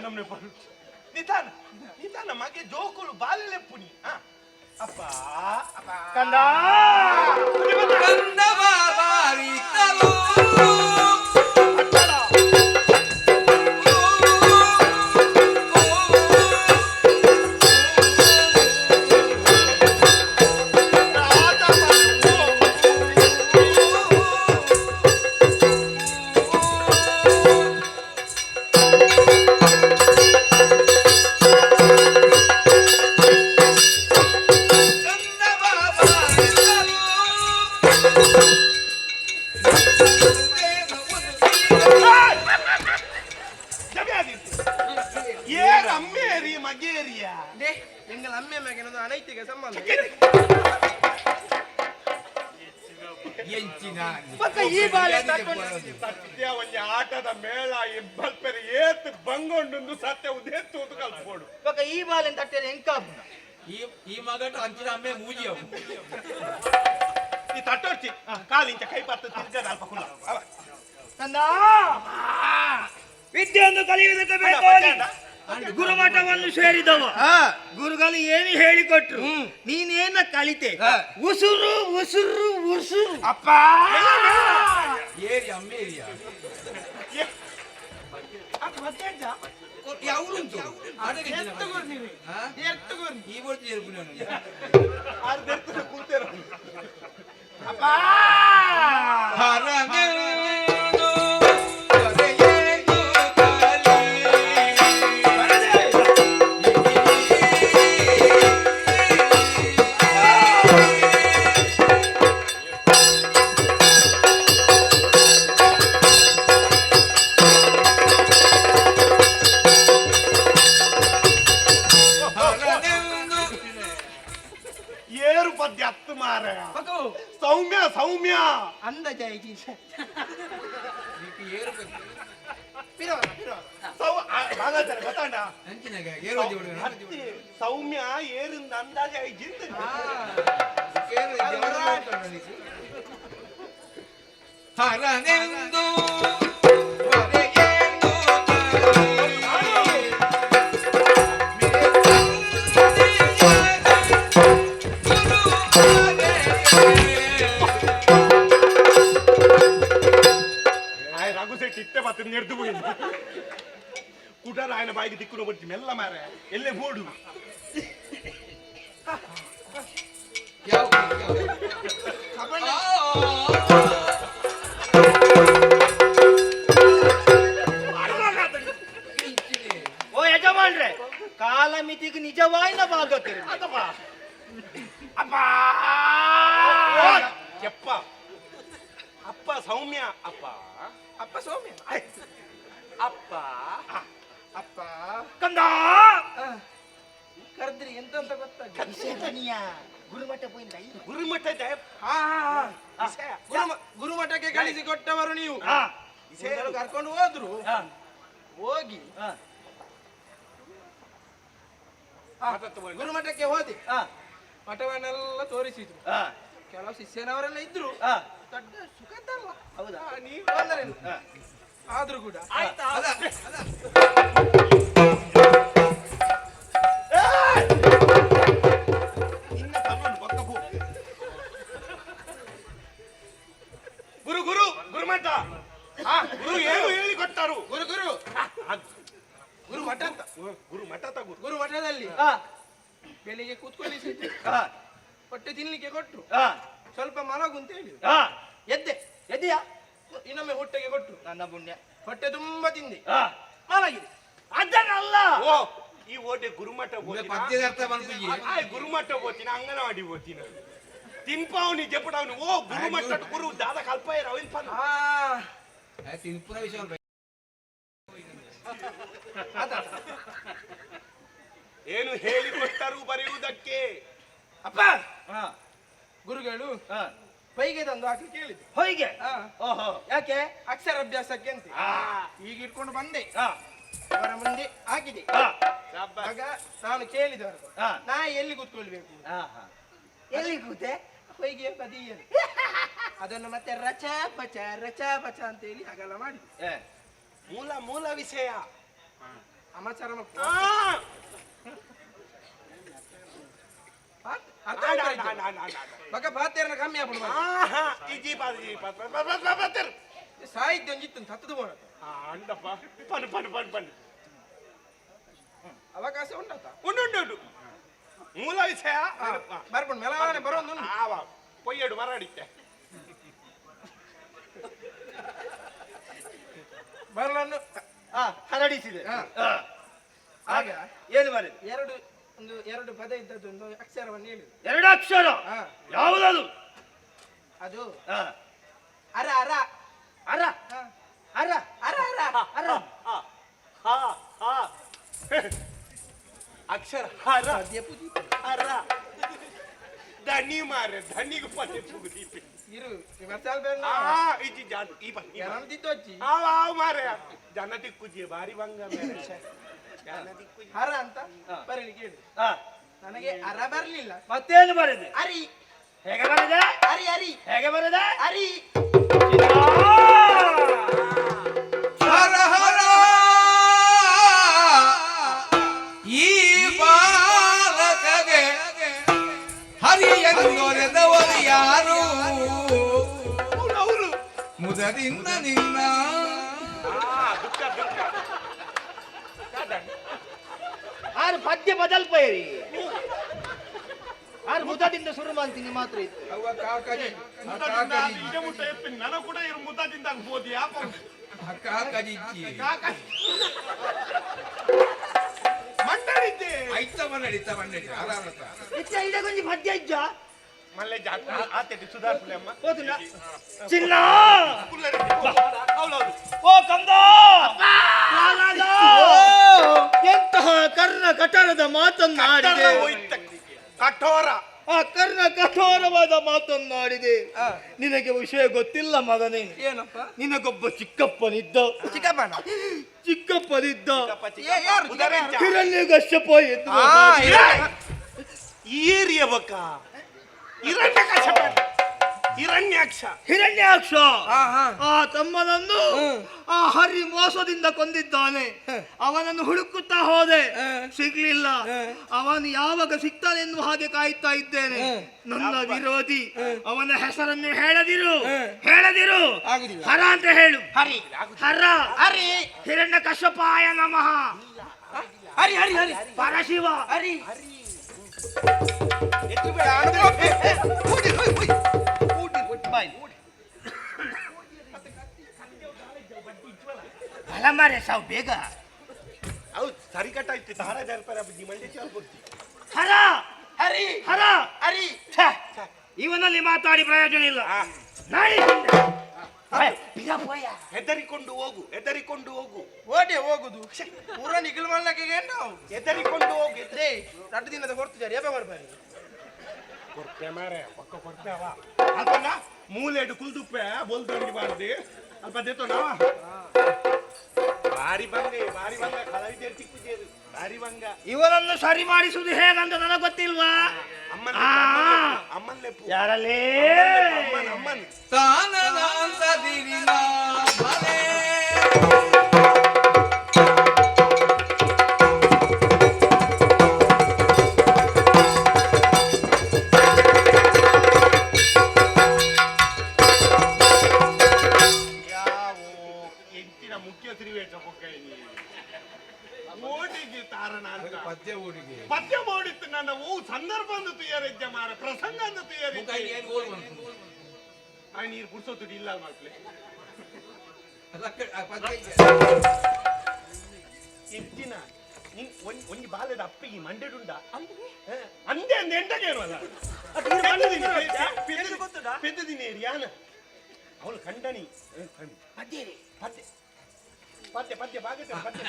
S1: ನಮ್ನೆ ಬರು ನಿಧಾನ ನಿಧಾನ ಮಗೆ ಜೋಕುಲು ಬಾಲೆಲೆ ಪುನಿ ಅಪ್ಪ
S4: ಕಂದ
S2: ಕಂದ ಬಾಬಾರಿ ತಲು
S4: Ah!
S1: ಮಗೇರಿಯ
S4: எங்கள் அம்மே மகனது அனைத்துக்கு சம்பந்தம்
S2: ಎಂಚಿನ
S4: ಪಕ್ಕ ಈ ಬಾಲೆ
S1: ಸತ್ಯ ಒಂಜಿ ಆಟದ ಮೇಳ ಇಬ್ಬಲ್ಪೆರೆ ಏತ್ ಬಂಗೊಂಡು ಸತ್ಯ ಉದೇತ್ತು ಕಲ್ಪೋಡು
S4: ಪಕ್ಕ ಈ ಬಾಲೆ ತಟ್ಟೆ ಎಂಕಾಪು
S2: ಈ ಮಗಟ್ಟು ಅಂಚಿನ ಅಮ್ಮೆ ಮೂಜಿ ಅವು
S1: ಈ ತಟ್ಟೋರ್ಚಿ ಕಾಲಿಂಚ ಕೈ ಪತ್ತು ತಿರ್ಗದ ಅಲ್ಪ ಕುಲ್ಲ
S4: ಕಂದ ವಿದ್ಯೆಯನ್ನು ಕಲಿಯುವುದಕ್ಕೆ ಬೇಕು ಗುರುಮಠವನ್ನು ಸೇರಿದವ ಗುರುಗಳು ಏನು ಹೇಳಿಕೊಟ್ರು ನೀನೇನ ಕಲಿತೆ ಉಸುರು ಉಸುರು ಉಸುರು ಅಪ್ಪ
S2: ಏರಿ ಅಮ್ಮೆ ಏರಿಯ ಯಾವೂರುಂಟು ಈ ಬರ್ತಿ
S1: ಕೂತೇರ
S4: ಅಪ್ಪ
S1: ಏರು ಪದ್ಯ ಹತ್ತು ಮಾರ ಸೌಮ್ಯ ಸೌಮ್ಯ
S4: ಅಂದ ಜೈಜಿ
S1: ಗೊತ್ತಾಂಡ
S2: ಅಂಚಿನಾಗ ಏರೋದಿ
S1: ಸೌಮ್ಯ ಏರಿಂದ ಅಂದಾಜ ಜಿಂತ
S2: ಹರನೆಂದು
S1: ರಘುಸೆಟ್ ಇತ್ತೆ ಮತ್ತೆ ನೆಡ್ದು ಹೋಯ್ತು ಕುಟಾರ ఆయన ಬಾಯಿಗೆ ದಿಕ್ಕುನ ಬರ್ತೀನಿ ಮೆಲ್ಲ ಮಾರ ಎಲ್ಲೇ ಬೋಡು
S4: ಓ ಯಜಮಾನ್ರೆ ಕಾಲ ಮಿತಿಗೆ ನಿಜವಾಯಿನ ಭಾಗತ್ತಿರಿ
S1: ಅಪ್ಪ ಕೆಪ್ಪ ಅಪ್ಪ ಸೌಮ್ಯ ಅಪ್ಪ
S4: ಅಪ್ಪ ಸೌಮ್ಯ
S1: ಅಪ್ಪ
S4: ಅಪ್ಪ ಕಂದ ಕರೆದ್ರಿ ಎಂತ ಅಂತ ಗೊತ್ತಾಗ ಗುರುಮಠ ಪೋಯಿಂದ
S1: ಗುರುಮಠ
S4: ಗುರುಮಠಕ್ಕೆ ಕಳಿಸಿಕೊಟ್ಟವರು ನೀವು ಕರ್ಕೊಂಡು ಹೋದ್ರು ಹೋಗಿ ಗುರುಮಠಕ್ಕೆ ಹೋದಿ ಮಠವನ್ನೆಲ್ಲ ತೋರಿಸಿದ್ರು ಕೆಲವು ಶಿಷ್ಯನವರೆಲ್ಲ ಇದ್ರು ದೊಡ್ಡ ಸುಖದ್ದಲ್ಲ ಹೌದಾ ನೀವು ಬಂದರೆ ಆದ್ರೂ ಕೂಡ
S1: ಗುರು ಗುರು ಗುರುಮಠ ಗುರು ಏನು ಹೇಳಿ ಕೊಟ್ಟರು
S4: ಗುರು ಗುರು ಗುರುಮಠ ಅಂತ
S1: ಗುರುಮಠ ಗುರು
S4: ಗುರುಮಠದಲ್ಲಿ ಬೆಳಿಗ್ಗೆ ಕೂತ್ಕೊಳ್ಳಿಸಿದ್ರು ಹೊಟ್ಟೆ ತಿನ್ಲಿಕ್ಕೆ ಕೊಟ್ರು ಸ್ವಲ್ಪ ಮಲಗು ಅಂತ ಹೇಳಿ ಎದ್ದೆಯಾ ಇನ್ನೊಮ್ಮೆ ಹೊಟ್ಟೆಗೆ ಕೊಟ್ರು ನನ್ನ ಪುಣ್ಯ ಹೊಟ್ಟೆ ತುಂಬಾ ತಿಂದೆ ಮಲಗಿದೆ ಅದನ್ನಲ್ಲ
S1: ಓ ಈ ಓಟೆ ಗುರುಮಠ
S2: ಪದ್ಯದ ಅರ್ಥ ಬಂದ್ಬಿಡಿ
S1: ಗುರುಮಠ ಹೋಗ್ತೀನಿ ಅಂಗನವಾಡಿ ಹೋಗ್ತೀನಿ ತಿನ್ಪಾವನಿ ಜಪಡವನು ಓ ಗುರುಮಠ ಗುರು ದಾದ ಕಲ್ಪಾಯರ ಅವನ್ ಪನ್
S2: ತಿನ್ಪುರ ವಿಷಯ
S1: ಏನು ಹೇಳಿಕೊಟ್ಟರು ಬರೆಯುವುದಕ್ಕೆ
S4: ಅಪ್ಪ ಗುರುಗಳು ಹೊಯ್ಗೆ ತಂದು ಹಾಕಿ ಕೇಳಿದ್ರು ಹೊಯ್ಗೆ ಓಹೋ ಯಾಕೆ ಅಕ್ಷರಾಭ್ಯಾಸಕ್ಕೆ ಅಂತ ಈಗ ಇಟ್ಕೊಂಡು ಬಂದೆ ಅವರ ಮುಂದೆ ಹಾಕಿದೆ ಆಗ ನಾನು ಕೇಳಿದವರು ನಾ ಎಲ್ಲಿ ಕೂತ್ಕೊಳ್ಬೇಕು ಎಲ್ಲಿ ಕೂತೆ ಹೊಯ್ಗೆ ಬದಿಯಲ್ಲಿ ಅದನ್ನು ಮತ್ತೆ ರಚ ಪಚ ಅಂತ ಹೇಳಿ ಹಾಗೆಲ್ಲ ಮಾಡಿ
S1: ಮೂಲ ಮೂಲ ವಿಷಯ
S4: ಅಮಾಚಾರ ಬಕ ಪಾತೇರನ ಕಮ್ಮಿ ಆಗ್ಬಿಡು ಸಾಹಿತ್ಯ ಒಂಜಿತ್ತು ಹತ್ತದು ಬೋಣ
S1: ಅಂಡಪ್ಪ ಪನ್ ಪನ್ ಪನ್ ಪನ್
S4: ಅವಕಾಶ ಉಂಟತ್ತ
S1: ಉಂಟು ಮೂಲ ವಿಷಯ
S4: ಬರ್ಕೊಂಡು ಮೆಲವಾನೆ ಬರೋದು
S1: ಪೊಯ್ಯಡು ಮರಾಡಿತ್ತೆ
S4: ಬರಲನ್ನು ಹರಡಿಸಿದೆ ಆಗ ಏನು ಮಾಡಿದೆ ಎರಡು ಪದ ಇದ್ದದ್ದು ಒಂದು ಅಕ್ಷರವನ್ನು ಹೇಳಿದೆ ಎರಡು ಅಕ್ಷರ ಯಾವುದದು ಅದು ಅರ ಅರ ಅರ ಅರ ಅರ ಅರ ಅರ
S1: ಅಕ್ಷರ ಹರ
S4: ಪದ್ಯ ಪೂಜಿ
S1: ಹರ ಧನಿ ಮಾರೆ ಧನಿಗೆ ಪದ್ಯ ಪುಗುದೀಪಿ
S4: ಇರು ಮಸಾಲ ಬೇಡ
S1: ಇಜ್ಜಿ ಜಾನ್ ಈ ಬನ್ನಿ
S4: ಯಾರಂದಿತ್ತೋಚ್ಚಿ
S1: ಆವ್ ಮಾರೆ ಜನ ದಿಕ್ಕುಜಿ ಬಾರಿ ಬಂಗ ಮೇರೆ ಜನ ದಿಕ್ಕುಜಿ
S4: ಹರ ಅಂತ ಬರಲಿ ಕೇಳಿ ನನಗೆ ಹರ ಬರ್ಲಿಲ್ಲ
S5: ಮತ್ತೇನು ಬರೆದೆ
S4: ಅರಿ
S5: ಹೇಗೆ ಬರೆದೆ
S4: ಅರಿ ಅರಿ
S5: ಹೇಗೆ ಬರೆದೆ
S4: ಅರಿ
S2: ಹರ ಹರ ಈ ಬಾಲಕಗೆ ಹರಿಯನ್ನೊರೆದವರು ಯಾರು
S1: ಅವರು
S2: ಮುದದಿಂದ ನಿನ್ನ
S1: ದುಃಖ ದುಃಖ
S5: ಆರು ಪದ್ಯ ಬದಲ್ಪೇರಿ ಆರು ಮುದದಿಂದ ಶುರು ಮಾಡ್ತೀನಿ ಮಾತ್ರ ಇತ್ತು
S2: ಅವ್ವ ಕಾಕಜಿ
S1: ಈಗ ಮುಟ್ಟ ಎತ್ತೀನಿ ನನಗೆ ಕೂಡ ಇರು ಮುದ್ದದಿಂದ ಆಗ್ಬೋದು ಯಾಪ
S2: ಕಾಕಜಿ
S1: ಮಂಡಳಿದ್ದೆ
S2: ಐತ ಬಂದಡಿ ಆರಾಮತ್ತ
S5: ಇಚ್ಚ ಇಡಗೊಂಜಿ ಪದ್ಯ ಇಜ್ಜ
S1: ಮಲ್ಲೆ ಜಾತ ಆತೇಟಿ ಸುಧಾರ್ಪುಲೆ ಅಮ್ಮ
S5: ಹೋದಿಲ್ಲ ಚಿನ್ನ
S1: ಹೌದೌದು
S5: ಓ ಕಂದ ರಾಜ! ಎಂತಹ ಕರ್ಣ ಕಠೋರದ ಮಾತನ್ನಾಡಿದೆ
S1: ಕಠೋರ
S5: ಆ ಕರ್ಣ ಕಠೋರವಾದ ಮಾತನ್ನಾಡಿದೆ ನಿನಗೆ ವಿಷಯ ಗೊತ್ತಿಲ್ಲ ಮಗನೇ
S4: ಏನಪ್ಪ
S5: ನಿನಗೊಬ್ಬ ಚಿಕ್ಕಪ್ಪನಿದ್ದ
S4: ಚಿಕ್ಕಪ್ಪನ
S5: ಚಿಕ್ಕಪ್ಪನಿದ್ದ
S4: ಯಾರು
S5: ಹಿರಣ್ಯಕಶ್ಯಪ ಎದ್ದು
S1: ಈರಿಯ ಬಕ ಹಿರಣ್ಯಕಶ್ಯಪ ಹಿರಣ್ಯಾಕ್ಷ
S5: ಹಿರಣ್ಯಾಕ್ಷ ಆ ತಮ್ಮನನ್ನು ಆ ಹರಿ ಮೋಸದಿಂದ ಕೊಂದಿದ್ದಾನೆ ಅವನನ್ನು ಹುಡುಕುತ್ತಾ ಹೋದೆ ಸಿಗ್ಲಿಲ್ಲ ಅವನು ಯಾವಾಗ ಸಿಗ್ತಾನೆನ್ನು ಹಾಗೆ ಕಾಯುತ್ತಾ ಇದ್ದೇನೆ ನನ್ನ ವಿರೋಧಿ ಅವನ ಹೆಸರನ್ನು ಹೇಳದಿರು
S4: ಆಗುದಿಲ್ಲ.
S5: ಹರ ಅಂತ ಹೇಳು
S4: ಹರಿ
S5: ಹರ
S4: ಹರಿ
S5: ಹಿರಣ್ಯ ಕಶ್ಯಪಾಯ ನಮಃ
S4: ಹರಿ ಹರಿ ಹರಿ
S5: ಪರಶಿವ
S4: ಹರಿ
S1: ಎತ್ತು ಬೇಡ
S5: ಅಲಮಾರೆ ಸಾವು ಬೇಗ
S1: ಹೌದು ಸರಿ ಕಟ್ಟಾಯ್ತು ದಾರ ಜಾರ್ಪಾರ ಬುದ್ಧಿ ಮಂಡ್ಯ ಚಾಲ್ ಕೊಡ್ತಿ
S5: ಹರ
S4: ಹರಿ
S5: ಹರ
S4: ಹರಿ
S5: ಛೆ, ಇವನಲ್ಲಿ ಮಾತಾಡಿ ಪ್ರಯೋಜನ ಇಲ್ಲ ನಾಳೆ
S1: ಹೆದರಿಕೊಂಡು ಹೋಗು
S4: ಓಟೆ ಹೋಗುದು ಪೂರ ನಿಖಿಲ್ ಮಾಡ್ಲಕ್ಕೆ ನಾವು
S1: ಹೆದರಿಕೊಂಡು ಹೋಗು
S4: ರೇ ರಡ್ಡು ದಿನದ ಹೊರತು ಜಾರಿ ಯಾವಾಗ ಬರ್ಬಾರಿ
S1: ಕೊಡ್ತೆ ಮಾರೆ ಪಕ್ಕ ಕೊಡ್ತೇವ ಅಲ್ಪನ ಮೂಲೆಡು ಕುಲ್ದುಪ್ಪೆ ಬೋಲ್ದಂಡಿ ಮಾಡ್ದಿ ಅಲ್ಪ ದೇತೋ ನಾವ ಬಾರಿ ಬಂಗ ಕಲಾವಿದರು ತಿಕ್ಕುಜೇರು ಬಾರಿ ಬಂಗ
S5: ಇವನನ್ನು ಸರಿ ಮಾಡಿಸುವುದು ಹೇಗಂತ ನನಗೆ ಗೊತ್ತಿಲ್ವಾ
S1: ಅಮ್ಮನ್ಲೆ
S5: ಯಾರಲ್ಲಿ
S1: ಅಮ್ಮನ್
S2: ತಾನನಾಂತದಿರಿನ ಮನೆ
S1: ಮುಖ್ಯ ತಿರುವೇಶ ಓಡಿಗೆ ತಾರಣ ಅಂತ
S2: ಪದ್ಯ ಊರಿಗೆ
S1: ಪದ್ಯ ಮಾಡಿತ್ತು ನನ್ನ ಓ ಸಂದರ್ಭ ಅಂದು ತುಯ್ಯಾರೆಜ್ಜ ಮಾರ ಪ್ರಸಂಗ ಅಂದು ತುಯ್ಯಾರೆಜ್ಜ ನೀರು ಕುಡ್ಸೋದು ಇಲ್ಲ ಮಕ್ಳೆ ಹೆಚ್ಚಿನ ಒಂಜಿ ಬಾಲ್ಯದ ಅಪ್ಪಿಗೆ ಮಂಡೆಡುಂಡ ಅಂದೆ ಅಂದೆ ಎಂಟಗೇನಲ್ಲ ಪೆದ್ದದಿನೇರಿ ಯಾನ ಅವಳು ಕಂಡಣಿ ಪದ್ಯ ಪದ್ಯ ಪದ್ಯ ಬಾಗತೆ ಪದ್ಯ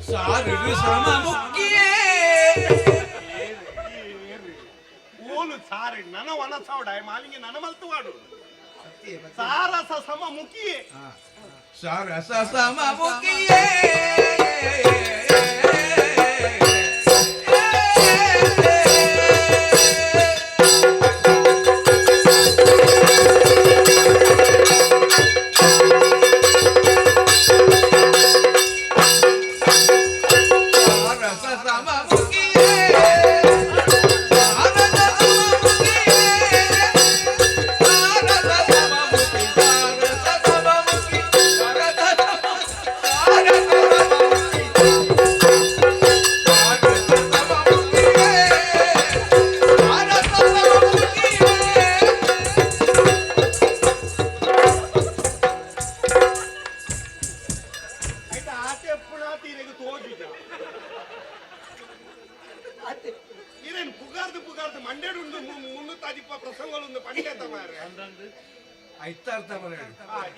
S2: ಸಾರಿಡು ಶ್ರಮ ಮುಕ್ಕಿಯೇ
S1: ಓಲು ಸಾರಿ ನನ ವನಸಾವಡ ಮಾಲಿಂಗೆ ನನ ಮಲ್ತುವಾಡು ಸಾರಸ ಸಮ ಮುಖಿಯೇ
S2: ಸಾರಸ ಸಮ ಮುಕ್ಕಿಯೇ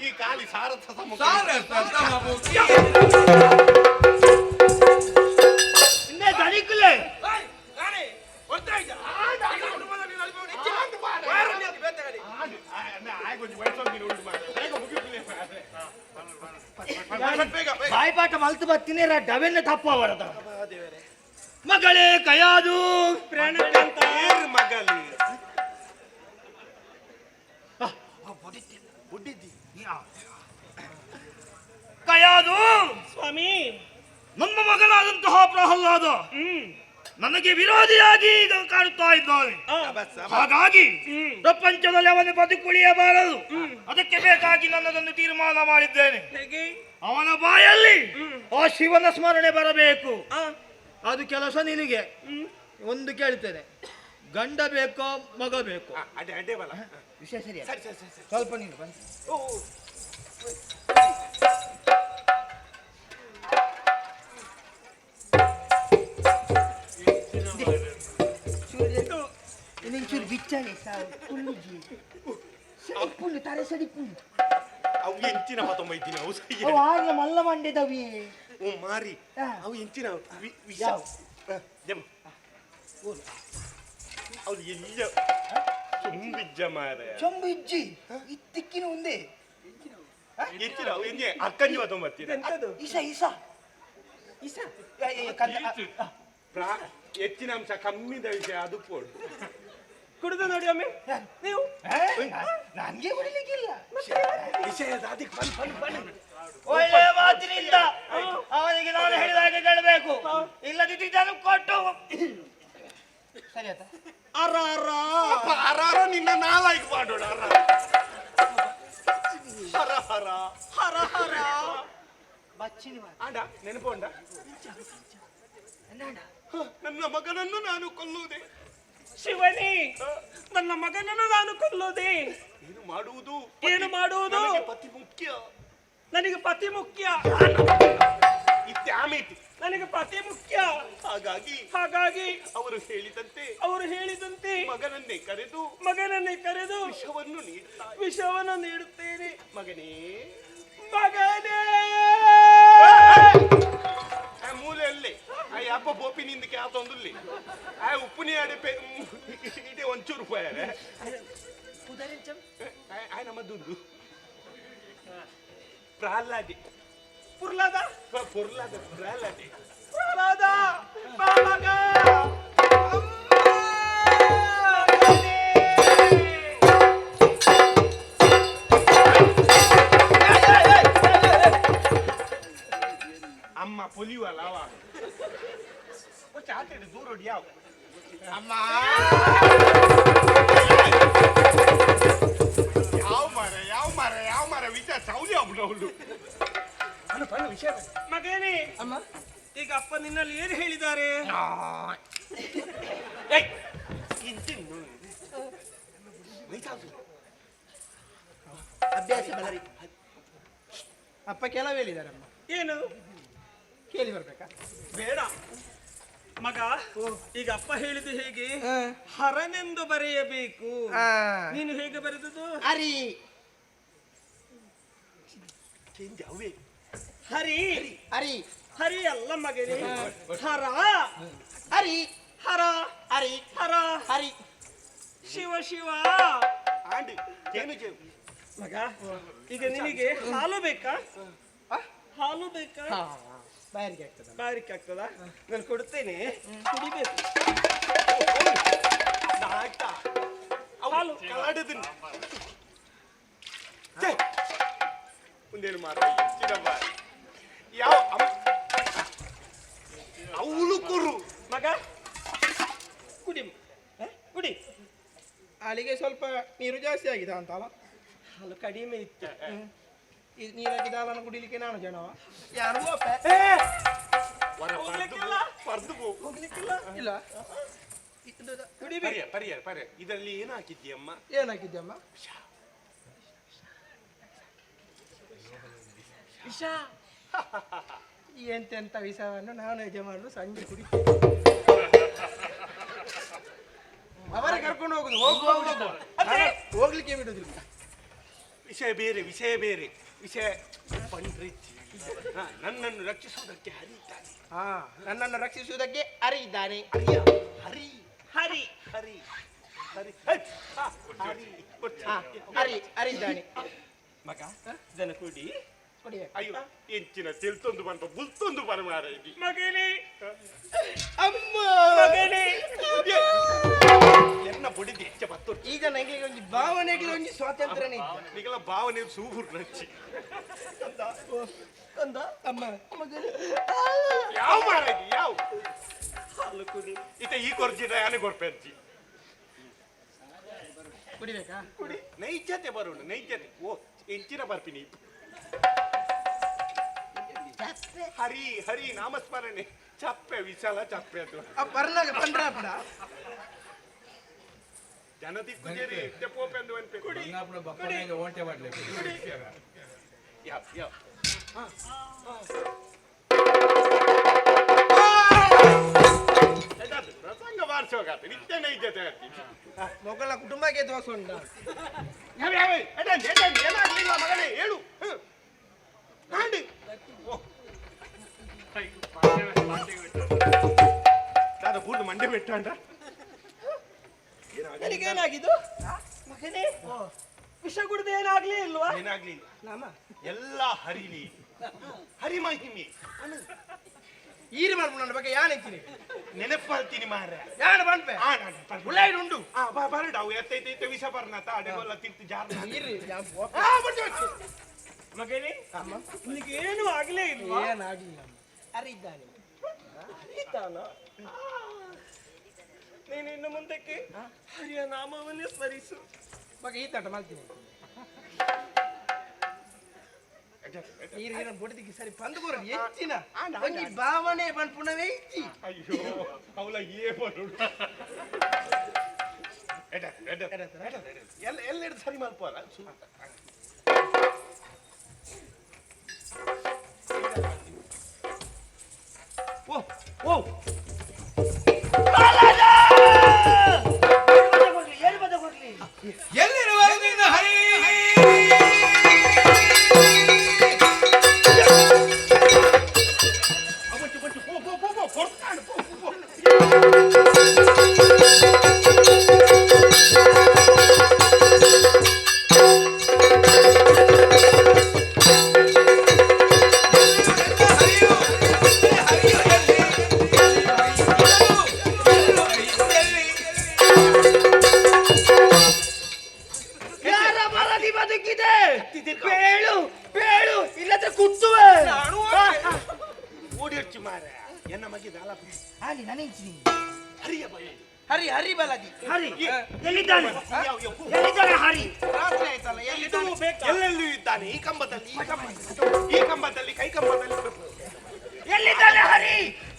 S1: ಈ ಕಾಲಿ ಸಾರಸ ಸಮ
S2: ಸಾರಸ ಸಮ ಮುಕ್ಕಿಯೇ
S5: ಅಡಿಕಲೆ
S4: ಏಯ್, ರಾಣಿ, ಹೊರ್ತಾ ಇದ್ಯಾ? ಈ ಕುಟುಂಬದಲ್ಲಿ ನೀನು ಅಲ್ಪವನು, ಹೆಚ್ಚಿನ ಬಾರು ನೀನು ಬೇಟೆಗಾಡಿ.
S5: ಬಾಯ್ಪಾಠ ಮಲ್ತು ಬರ್ತೀನಿ ಡವೆನ್ನ ತಪ್ಪ ಅವರದ ಮಗಳೇ ಕಯಾದು
S1: ಮಗಲಿ
S5: ಕಯಾದು
S4: ಸ್ವಾಮಿ,
S5: ನಮ್ಮ ಮಗನಾದಂತಹ ಪ್ರಹ್ಲಾದ ನನಗೆ ವಿರೋಧಿಯಾಗಿ ಈಗ ಕಾಣುತ್ತಾ ಇದ್ದಾನೆ. ಹಾಗಾಗಿ ಪ್ರಪಂಚದಲ್ಲಿ ಅವನು ಬದುಕುಳಿಯಬಾರದು. ಅದಕ್ಕೆ ಬೇಕಾಗಿ ನನ್ನದನ್ನು ತೀರ್ಮಾನ ಮಾಡಿದ್ದೇನೆ.
S4: ಹೇಗೆ?
S5: ಅವನ ಬಾಯಲ್ಲಿ ಆ ಶಿವನ ಸ್ಮರಣೆ ಬರಬೇಕು. ಅದು ಕೆಲಸ ನಿನಗೆ. ಒಂದು ಕೇಳ್ತೇನೆ, ಗಂಡ ಬೇಕೋ ಮಗ ಬೇಕೋ?
S1: ಅಡ್ಡೆ ಅಡ್ಡೆ ಬಲ
S5: ವಿಷಯ ಸರಿ, ಸ್ವಲ್ಪ ನೀನು ಬಂದು ಚೂರು ಬಿಚ್ಚಾನೆ ಪುಲ್ಲು ತಾರೆ ಸಡಿ ಪುಲ್ಲು
S1: ಅವು ಎಂಚಿನ ಮತ್ತೊಂಬೈತಿನ ಅವು
S5: ಅವು ಆಗ ಮಲ್ಲ ಮಂಡ್ಯದವಿ
S1: ಮಾರಿ ಅವು ಎಂಚಿನ ವಿಷ ಅವ್ರು ಎಲ್ಲ ಚುಂಬಿಜ್ಜ ಮಾರ
S5: ಚೊಂಬು ಇಜ್ಜಿ ಇತ್ತಿಕ್ಕಿನ ಒಂದೇ
S1: ಎಂಚಿನ ಅವು ಎಂಜೆ ಅಕ್ಕಂಜಿ ಮತ್ತೊಂಬತ್ತಿನ
S5: ಇಸ ಇಸ ಇಸ
S1: ಹೆಚ್ಚಿನ ಅಂಶ ಕಮ್ಮಿದ ವಿಷಯ ಅದು ಕೊಡು
S4: ಕುಡಿದು ನೋಡಿ ಒಮ್ಮೆ ನೀವು.
S5: ನನ್ಗೆ ಕುಡಿಲಿಕ್ಕಿಲ್ಲ.
S1: ವಿಷಯದ ಅದಕ್ಕೆ
S5: ಒಳ್ಳೆಯ ಮಾತಿನಿಂದ ಅವನಿಗೆ ನಾನು ಹೇಳಿದಾಗ ಕೇಳಬೇಕು, ಇಲ್ಲದಿದ್ದರೆ ನಾನು ಕೊಟ್ಟು ಸರಿ ಆಯ್ತಾ?
S1: ಅರ ನಿನ್ನ ನಾಲಾಯ್ಕೆ ಮಾಡೋಣ ಹರ ಹರ ಹರ ಹರ
S5: ಬಚ್ಚಿನ
S1: ಆಂಡ ನೆನಪುಂಡ ನನ್ನ ಮಗನನ್ನು ನಾನು ಕೊಲ್ಲುವುದೇ?
S4: ಶಿವನೇ, ನನ್ನ ಮಗನನ್ನು ನಾನು ಕೊಲ್ಲುವುದೇ?
S1: ಏನು ಮಾಡುವುದು?
S4: ಏನು ಮಾಡುವುದು?
S1: ನನಗೆ ಪತಿ ಮುಖ್ಯ.
S4: ನನಗೆ ಪತಿ ಮುಖ್ಯ.
S1: ಇತ್ಯಾಮಿತಿ
S4: ನನಗೆ ಪತಿ ಮುಖ್ಯ.
S1: ಹಾಗಾಗಿ ಅವರು ಹೇಳಿದಂತೆ ಮಗನನ್ನೇ ಕರೆದು ವಿಷವನ್ನು ನೀಡುತ್ತೇನೆ. ಮಗನೇ ಮೂಲೆಯಲ್ಲೇ ಆ ಅಪ್ಪ ಬೋಪಿನಿಂದ ಕ್ಯಾತೊಂದುಲ್ಲಿ ಆ ಉಪ್ಪುನಿ ಆಡೆ ಇದೇ ಒಂಚೂರು ರೂಪಾಯಿ ಆಯ್ನ ಮದ್ದು ಪ್ರಹ್ಲಾದೆ
S4: ಪುರ್ಲಾದ
S1: ಪ್ರಹ್ಲಾದೆ
S4: ಬಾಲಗ
S1: ಅಮ್ಮ ಪೊಲಿವಲ್ಲ ಅವ ಚಾತೇಡಿ ದೂರ ಯಾವ ಅಮ್ಮ ಯಾವ ಮರ ವಿಚಾರ ಸೌಲಿ ಅವಳು ವಿಷಯ
S4: ಮಗನೇ. ಅಮ್ಮ, ಈಗ ಅಪ್ಪ ನಿನ್ನಲ್ಲಿ ಏನು ಹೇಳಿದ್ದಾರೆ?
S5: ಅಭ್ಯಾಸ ಬಲರಿ. ಅಪ್ಪ ಕೆಲವು ಹೇಳಿದಾರಮ್ಮ.
S4: ಏನು
S5: ಕೇಳಿ ಬರ್ಬೇಕಾ?
S4: ಬೇಡ ಮಗ, ಈಗ ಅಪ್ಪ ಹೇಳಿದ್ದು ಹೇಗೆ? ಹರನೆಂದು ಬರೆಯಬೇಕು. ನೀನು ಹೇಗೆ ಬರೆದದು?
S5: ಹರಿ
S4: ಹರಿ
S5: ಹರಿ
S4: ಹರಿ ಅಲ್ಲ ಮಗನೇ, ಹರ
S5: ಹರಿ
S4: ಹರ
S5: ಹರಿ
S4: ಹರ
S5: ಹರಿ
S4: ಶಿವ ಶಿವ.
S1: ಆಂಡಿ ಏನು
S4: ಮಗ, ಈಗ ನಿನಗೆ ಹಾಲು ಬೇಕಾ? ಹಾಲು ಬೇಕಾ?
S5: ಬಾಯಾರಿಕೆ ಆಗ್ತದ?
S4: ಬಾರಿಕೆ ಆಗ್ತದ? ನಾನು ಕೊಡ್ತೇನೆ, ಕುಡಿಬೇಕು. ಹಾಲು
S1: ಕಲಾಡದನ್ನ ಮುಂದೇನು ಮಾರ ಯಾವ ಅವಳು ಕುರು
S4: ಮಗ, ಕುಡಿ ಕುಡಿ.
S5: ಅಲ್ಲಿಗೆ ಸ್ವಲ್ಪ ನೀರು ಜಾಸ್ತಿ ಆಗಿದೆ ಅಂತಲ್ಲ?
S4: ಹಾಲು ಕಡಿಮೆ ಇತ್ತು.
S5: ನೀರಾಗಿದ್ದ ಹಾಲನ್ನು ಕುಡಿಲಿಕ್ಕೆ ನಾನು ಜನವ
S4: ಹೋಗ್ಲಿಕ್ಕಿಲ್ಲ.
S5: ಇಲ್ಲ.
S1: ಕುಡಿಬೇಕು. ಪರಿಯ ಇದರಲ್ಲಿ ಏನು ಹಾಕಿದ್ಯಮ್ಮ?
S5: ಏನಾಗಿದ್ಯಮ್ಮ?
S4: ವಿಷ.
S5: ಎಂತೆಂತ ವಿಷವನ್ನು ನಾನು ಯಜಮಾನರು ಸಂಜೆ ಕುಡಿ. ಅವರೇ ಕರ್ಕೊಂಡು ಹೋಗುದು, ಹೋಗ್ಲಿಕ್ಕೆ ಬಿಡುದಿಲ್ಲ.
S1: ವಿಷಯ ಬೇರೆ ವಿಷಯ ಬೇರೆ ವಿಷಯ ಪಂಡ್ರಿಚ್ಚಿ ನನ್ನನ್ನು ರಕ್ಷಿಸುವುದಕ್ಕೆ ಹರಿತಾನೆ.
S4: ಹಾ, ನನ್ನನ್ನು ರಕ್ಷಿಸುವುದಕ್ಕೆ ಹರಿಯಿದ್ದಾನೆ.
S1: ಹರಿಯ ಹರಿ
S4: ಹರಿ
S1: ಹರಿ ಹರಿ ಹರಿ
S4: ಹರಿದ್ದಾನೆ.
S1: ಮಗ ಜನ ಕೂಡಿ
S4: ಕೊಡಿಬೇಕು.
S1: ಅಯ್ಯೋ ಎಂಚಿನ ತಿಳ್ತೊಂದು ಬಂತ ಬುಲ್ತೊಂದು ಬರ ಮಾರ
S5: ಮಗನೇ
S1: ಅಮ್ಮ
S5: ಮಗನೇ
S1: ಎನ್ನ ಬುಡಿದಿ ಹೆಚ್ಚ ಬತ್ತು
S4: ಈಗ ನನಗೆ ಒಂದು ಭಾವನೆಗೆ ಒಂದು ಸ್ವಾತಂತ್ರ್ಯನೇ ಇತ್ತು.
S1: ನಿಗಲ ಭಾವನೆ ಸೂಪರ್ ನಚ್ಚಿ
S4: ಅಂದ ಅಮ್ಮ ಮಗನೇ
S1: ಯಾವ ಮಾರ ಇದು ಯಾವ ಹಾಲು ಕುಡಿ ಇತ ಈ ಕೊರ್ಜಿದ ಯಾನೆ ಕೊರ್ಪೆರ್ಜಿ
S4: ಕುಡಿಬೇಕಾ?
S1: ಕುಡಿ ನೈಜತೆ ಬರೋಣ ನೈಜತೆ ಓ ಎಂಚಿನ ಬರ್ತೀನಿ ಹರಿ ಹರಿ ನಾಮಸ್ಮರಣೆ ಚಪ್ಪೆ ವಿಶಾಲ ಚಪ್ಪೆ ಅದು
S4: ಬರ್ನಾಗ ಪಂಡ್ರಾಪುರ
S1: ಜನ ದಿಕ್ಕುಜೇರಿ ತೆಪ್ಪೋಪೆ ಅಂದು ಅನ್ಪೆ ಕುಡಿ
S2: ಬಂಗಾಪುರ ಬಕ್ಕನಿಗೆ ಓಟೆ ಮಾಡ್ಲಿಕ್ಕೆ
S1: ಯಾವ ಯಾವ ಪ್ರಸಂಗ ವಾರ್ಷೋಗಾತ ನಿತ್ಯ ನೈಜತೆ
S4: ಮೊಗಲ ಕುಟುಂಬಕ್ಕೆ ದೋಷ ಉಂಟ.
S1: ಏನಾಗ್ಲಿಲ್ಲ ಮಗನೇ ಹೇಳು ನಾಡಿ ಪೂರ್ಣ ಮಂಡೆ ಬೆಟ್ಟ ಅಂಟ
S4: ನನಗೇನಾಗಿದ್ದು ಮಗನೇ? ವಿಷ ಕುಡಿದು ಏನಾಗ್ಲಿ ಇಲ್ವಾ?
S1: ಏನಾಗ್ಲಿಲ್ಲ
S4: ನಾಮ
S1: ಎಲ್ಲ ಹರಿಲಿ ಹರಿಮಹಿಮಿ
S4: ಈರು ಮಾಡ್ಬೋದು ನನ್ನ ಬಗ್ಗೆ ಯಾನ್ ಹೆಚ್ಚಿನಿ
S1: ನೆನಪಲ್ತೀನಿ ಮಾರ್ರೆ
S4: ಯಾನ್ ಬಂದ್ಪೆ ಉಳ್ಳಾಯ್ಡು ಉಂಟು
S1: ಬರಡ ಅವು ಎತ್ತೈತೈತೆ ವಿಷ ಬರ್ನಾತ ಅಡೆಗೊಲ್ಲ ತಿರ್ತಿ ಜಾರ
S4: ಈರಿ
S5: ಮಗನೇ ನಿನಗೆ ಏನು ಆಗ್ಲೇ ಇಲ್ವಾ?
S4: ಏನಾಗ್ಲಿಲ್ಲ ಹರಿದ್ದಾನೆ.
S5: ನೀನು ಇನ್ನು ಮುಂದಕ್ಕೆ ಹರಿಯ ನಾಮವನ್ನೇ ಸ್ಮರಿಸು.
S4: ಮಗ ಈ ತಟ ಮಾಡ್ತೀನಿ ನೀರು ನೀರನ್ನು ಬುಡದಿಕ್ಕೆ ಸರಿ ಪಂದ್ಕೋರ ಹೆಚ್ಚಿನ ಒಂಜಿ ಭಾವನೆ ಬಂದ್ ಪುನವೇ ಇಚ್ಚಿ
S1: ಅಯ್ಯೋ ಅವಳ ಏ ಬರು ಎಲ್ಲ ಹಿಡಿದು ಸರಿ ಮಲ್ಪಲ್ಲ ಓ ಓ
S2: ಎಲ್ಲಿರುವ ನಿನ್ನ ಹರಿ
S4: ಹರಿ ಹರಿ ಬಲದಿ
S5: ಹರಿ ಎಲ್ಲಿದ್ದಾನೆ? ಎಲ್ಲಿದ್ದಾನೆ ಹರಿ?
S4: ರಾತ್ರಿ ಆಯ್ತಲ್ಲ ಎಲ್ಲಿದ್ದಾನೆ?
S1: ಎಲ್ಲೆಲ್ಲೂ ಇದ್ದಾನೆ ಈ ಕಂಬದಲ್ಲಿ ಈ ಕಂಬದಲ್ಲಿ ಕೈ ಕಂಬದಲ್ಲಿ
S5: ಎಲ್ಲಿದ್ದಾನೆ ಹರಿ?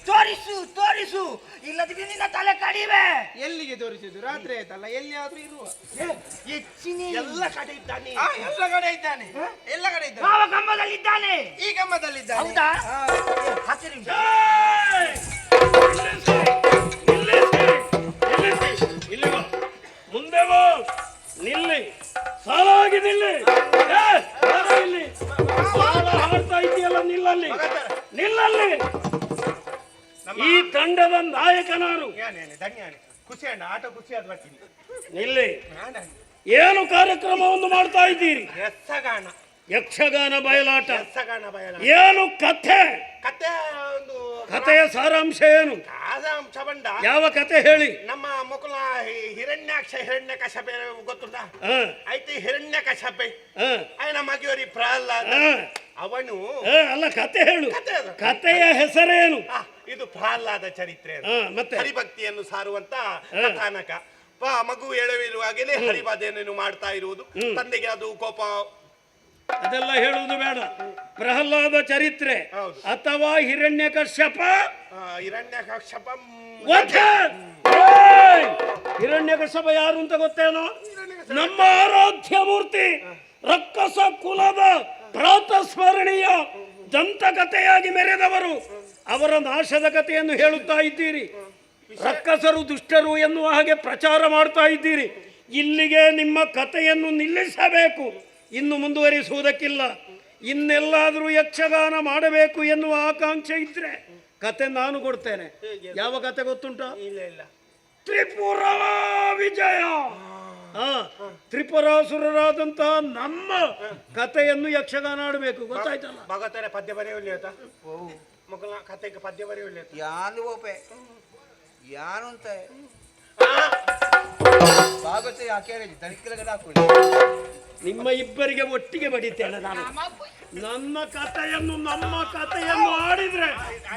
S5: ತೋರಿಸು ತೋರಿಸು, ಇಲ್ಲದಿದ್ರೆ ನಿನ್ನ ತಲೆ ಕಡಿವೆ.
S4: ಎಲ್ಲಿಗೆ ತೋರಿಸಿದ್ದು? ರಾತ್ರಿ ಆಯ್ತಲ್ಲ ಎಲ್ಲಿಯಾದ್ರೂ ಇರುವ
S5: ಹೆಚ್ಚಿನ
S1: ಎಲ್ಲ ಕಡೆ ಇದ್ದಾನೆ
S4: ಎಲ್ಲ ಕಡೆ ಇದ್ದಾನೆ. ಎಲ್ಲ ಕಡೆ ಇದ್ದಾನೆ.
S5: ಯಾವ ಕಂಬದಲ್ಲಿದ್ದಾನೆ?
S4: ಈ ಕಂಬದಲ್ಲಿದ್ದಾನೆ.
S5: ಹೌದಾ?
S4: ಹಾ.
S5: ಹಸಿರು
S6: ಮುಂದೆ ಬಾ, ನಿಲ್ಲಿ, ಸಾಲಾಗಿ ನಿಲ್ಲಿ. ಇಲ್ಲಿ ಬಾಳ ಹಾಡ್ತಾ ಇದೆಯಲ್ಲ, ನಿಲ್ಲಲ್ಲಿ, ನಿಲ್ಲಲ್ಲಿ. ಈ ತಂಡದ ನಾಯಕ ನಾನು.
S1: ಧನ್ಯಾನೆ ಖುಷಿ ಅಣ್ಣ ಆಟ ಖುಷಿ ಆದ್ ಬರ್ತೀನಿ
S6: ನಿಲ್ಲಿ. ಏನು ಕಾರ್ಯಕ್ರಮವನ್ನು ಮಾಡ್ತಾ ಇದ್ದೀರಿ?
S1: ಯಕ್ಷಗಾನ
S6: ಯಕ್ಷಗಾನ ಬಯಲಾಟ.
S1: ಯಕ್ಷಗಾನ ಬಯಲ
S6: ಏನು ಕಥೆ?
S1: ಕತೆ ಒಂದು
S6: ಕಥೆಯ ಸಾರಾಂಶ ಏನು?
S1: ಕಾದಂಶ ಬಂಡ
S6: ಯಾವ ಕತೆ ಹೇಳಿ.
S1: ನಮ್ಮ ಮಕ್ಕಳ ಹಿರಣ್ಯ ಕಶಪೆ ಗೊತ್ತುಂಟಾ?
S6: ಹ,
S1: ಐತಿ ಹಿರಣ್ಯ ಕಶಪೆ
S6: ಹ,
S1: ಆಯ್ನ ಮಗಿಯೋರಿ ಪ್ರಹ್ಲಾದ
S6: ಹ.
S1: ಅವನು
S6: ಹ, ಅಲ್ಲ, ಕತೆ ಹೇಳು.
S1: ಕತೆ ಅದು.
S6: ಕಥೆಯ ಹೆಸರೇನು?
S1: ಇದು ಪ್ರಹ್ಲಾದ ಚರಿತ್ರೆ ಅದು.
S6: ಹ, ಮತ್ತೆ
S1: ಹರಿಭಕ್ತಿಯನ್ನು ಸಾರುವಂತ ಕಥಾನಕ. ಮಗು ಹೇಳುವಿರುವಾಗಲೇ ಹರಿಭಾದೆಯನ್ನು ಮಾಡ್ತಾ ಇರುವುದು. ತಂದೆಗೆ ಅದು ಕೋಪ.
S6: ಅದೆಲ್ಲ ಹೇಳುವುದು ಬೇಡ. ಪ್ರಹ್ಲಾದ ಚರಿತ್ರೆ
S1: ಹೌದು.
S6: ಅಥವಾ ಹಿರಣ್ಯಕಶ್ಯಪ
S1: ಹಿರಣ್ಯಕಶ್ಯಪ
S6: ವಧ. ಹಿರಣ್ಯಕಶ್ಯಪ ಯಾರು ಅಂತ ಗೊತ್ತೇನೋ? ನಮ್ಮ ಆರಾಧ್ಯ ಮೂರ್ತಿ, ರಕ್ಕಸ ಕುಲದ ಪ್ರಾತಸ್ಮರಣೀಯ ದಂತಕಥೆಯಾಗಿ ಮೆರೆದವರು. ಅವರ ನಾಶದ ಕಥೆಯನ್ನು ಹೇಳುತ್ತಾ ಇದ್ದೀರಿ. ರಕ್ಕಸರು ದುಷ್ಟರು ಎನ್ನುವ ಹಾಗೆ ಪ್ರಚಾರ ಮಾಡ್ತಾ ಇದ್ದೀರಿ. ಇಲ್ಲಿಗೆ ನಿಮ್ಮ ಕಥೆಯನ್ನು ನಿಲ್ಲಿಸಬೇಕು. ಇನ್ನು ಮುಂದುವರಿಸುವುದಕ್ಕಿಲ್ಲ. ಇನ್ನೆಲ್ಲಾದರೂ ಯಕ್ಷಗಾನ ಮಾಡಬೇಕು ಎನ್ನುವ ಆಕಾಂಕ್ಷೆ ಇದ್ರೆ ಕತೆ ನಾನು ಕೊಡ್ತೇನೆ. ಯಾವ ಕತೆ ಗೊತ್ತುಂಟ?
S4: ಇಲ್ಲ ಇಲ್ಲ.
S6: ತ್ರಿಪುರ ವಿಜಯ. ತ್ರಿಪುರಾಸುರರಾದಂತಹ ನಮ್ಮ ಕಥೆಯನ್ನು ಯಕ್ಷಗಾನ ಆಡಬೇಕು, ಗೊತ್ತಾಯ್ತಲ್ಲ?
S4: ಭಗತನ ಪದ್ಯ ಬರೆಯುವಲ್ಲಿ ಆಯ್ತಾ ಮಕ್ಕಳ ಕತೆಗೆ ಪದ್ಯ ಬರೆಯುವಲ್ಲಿ ಆಯ್ತಾ
S2: ಯಾನು ಓಪೆ ಯಾನು ಅಂತ ಭಾಗವತ ಯಾಕೆ ತನಿಖೆ ಹಾಕೊಳ್ಳಿ.
S6: ನಿಮ್ಮ ಇಬ್ಬರಿಗೆ ಒಟ್ಟಿಗೆ ಬಡಿತೇನೆ ನಾನು. ನಮ್ಮ ಕಥೆಯನ್ನು ಆಡಿದ್ರೆ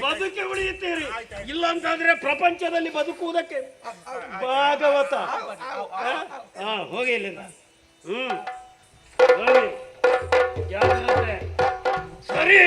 S6: ಬದುಕಿ ಉಳಿಯುತ್ತೀರಿ, ಇಲ್ಲಂತಾದ್ರೆ ಪ್ರಪಂಚದಲ್ಲಿ ಬದುಕುವುದಕ್ಕೆ ಭಾಗವತ. ಹೋಗಿ ಇಲ್ಲಿಂದ. ಹೋಗಿ ಜಾಗ್ರತೆ. ಸರಿ.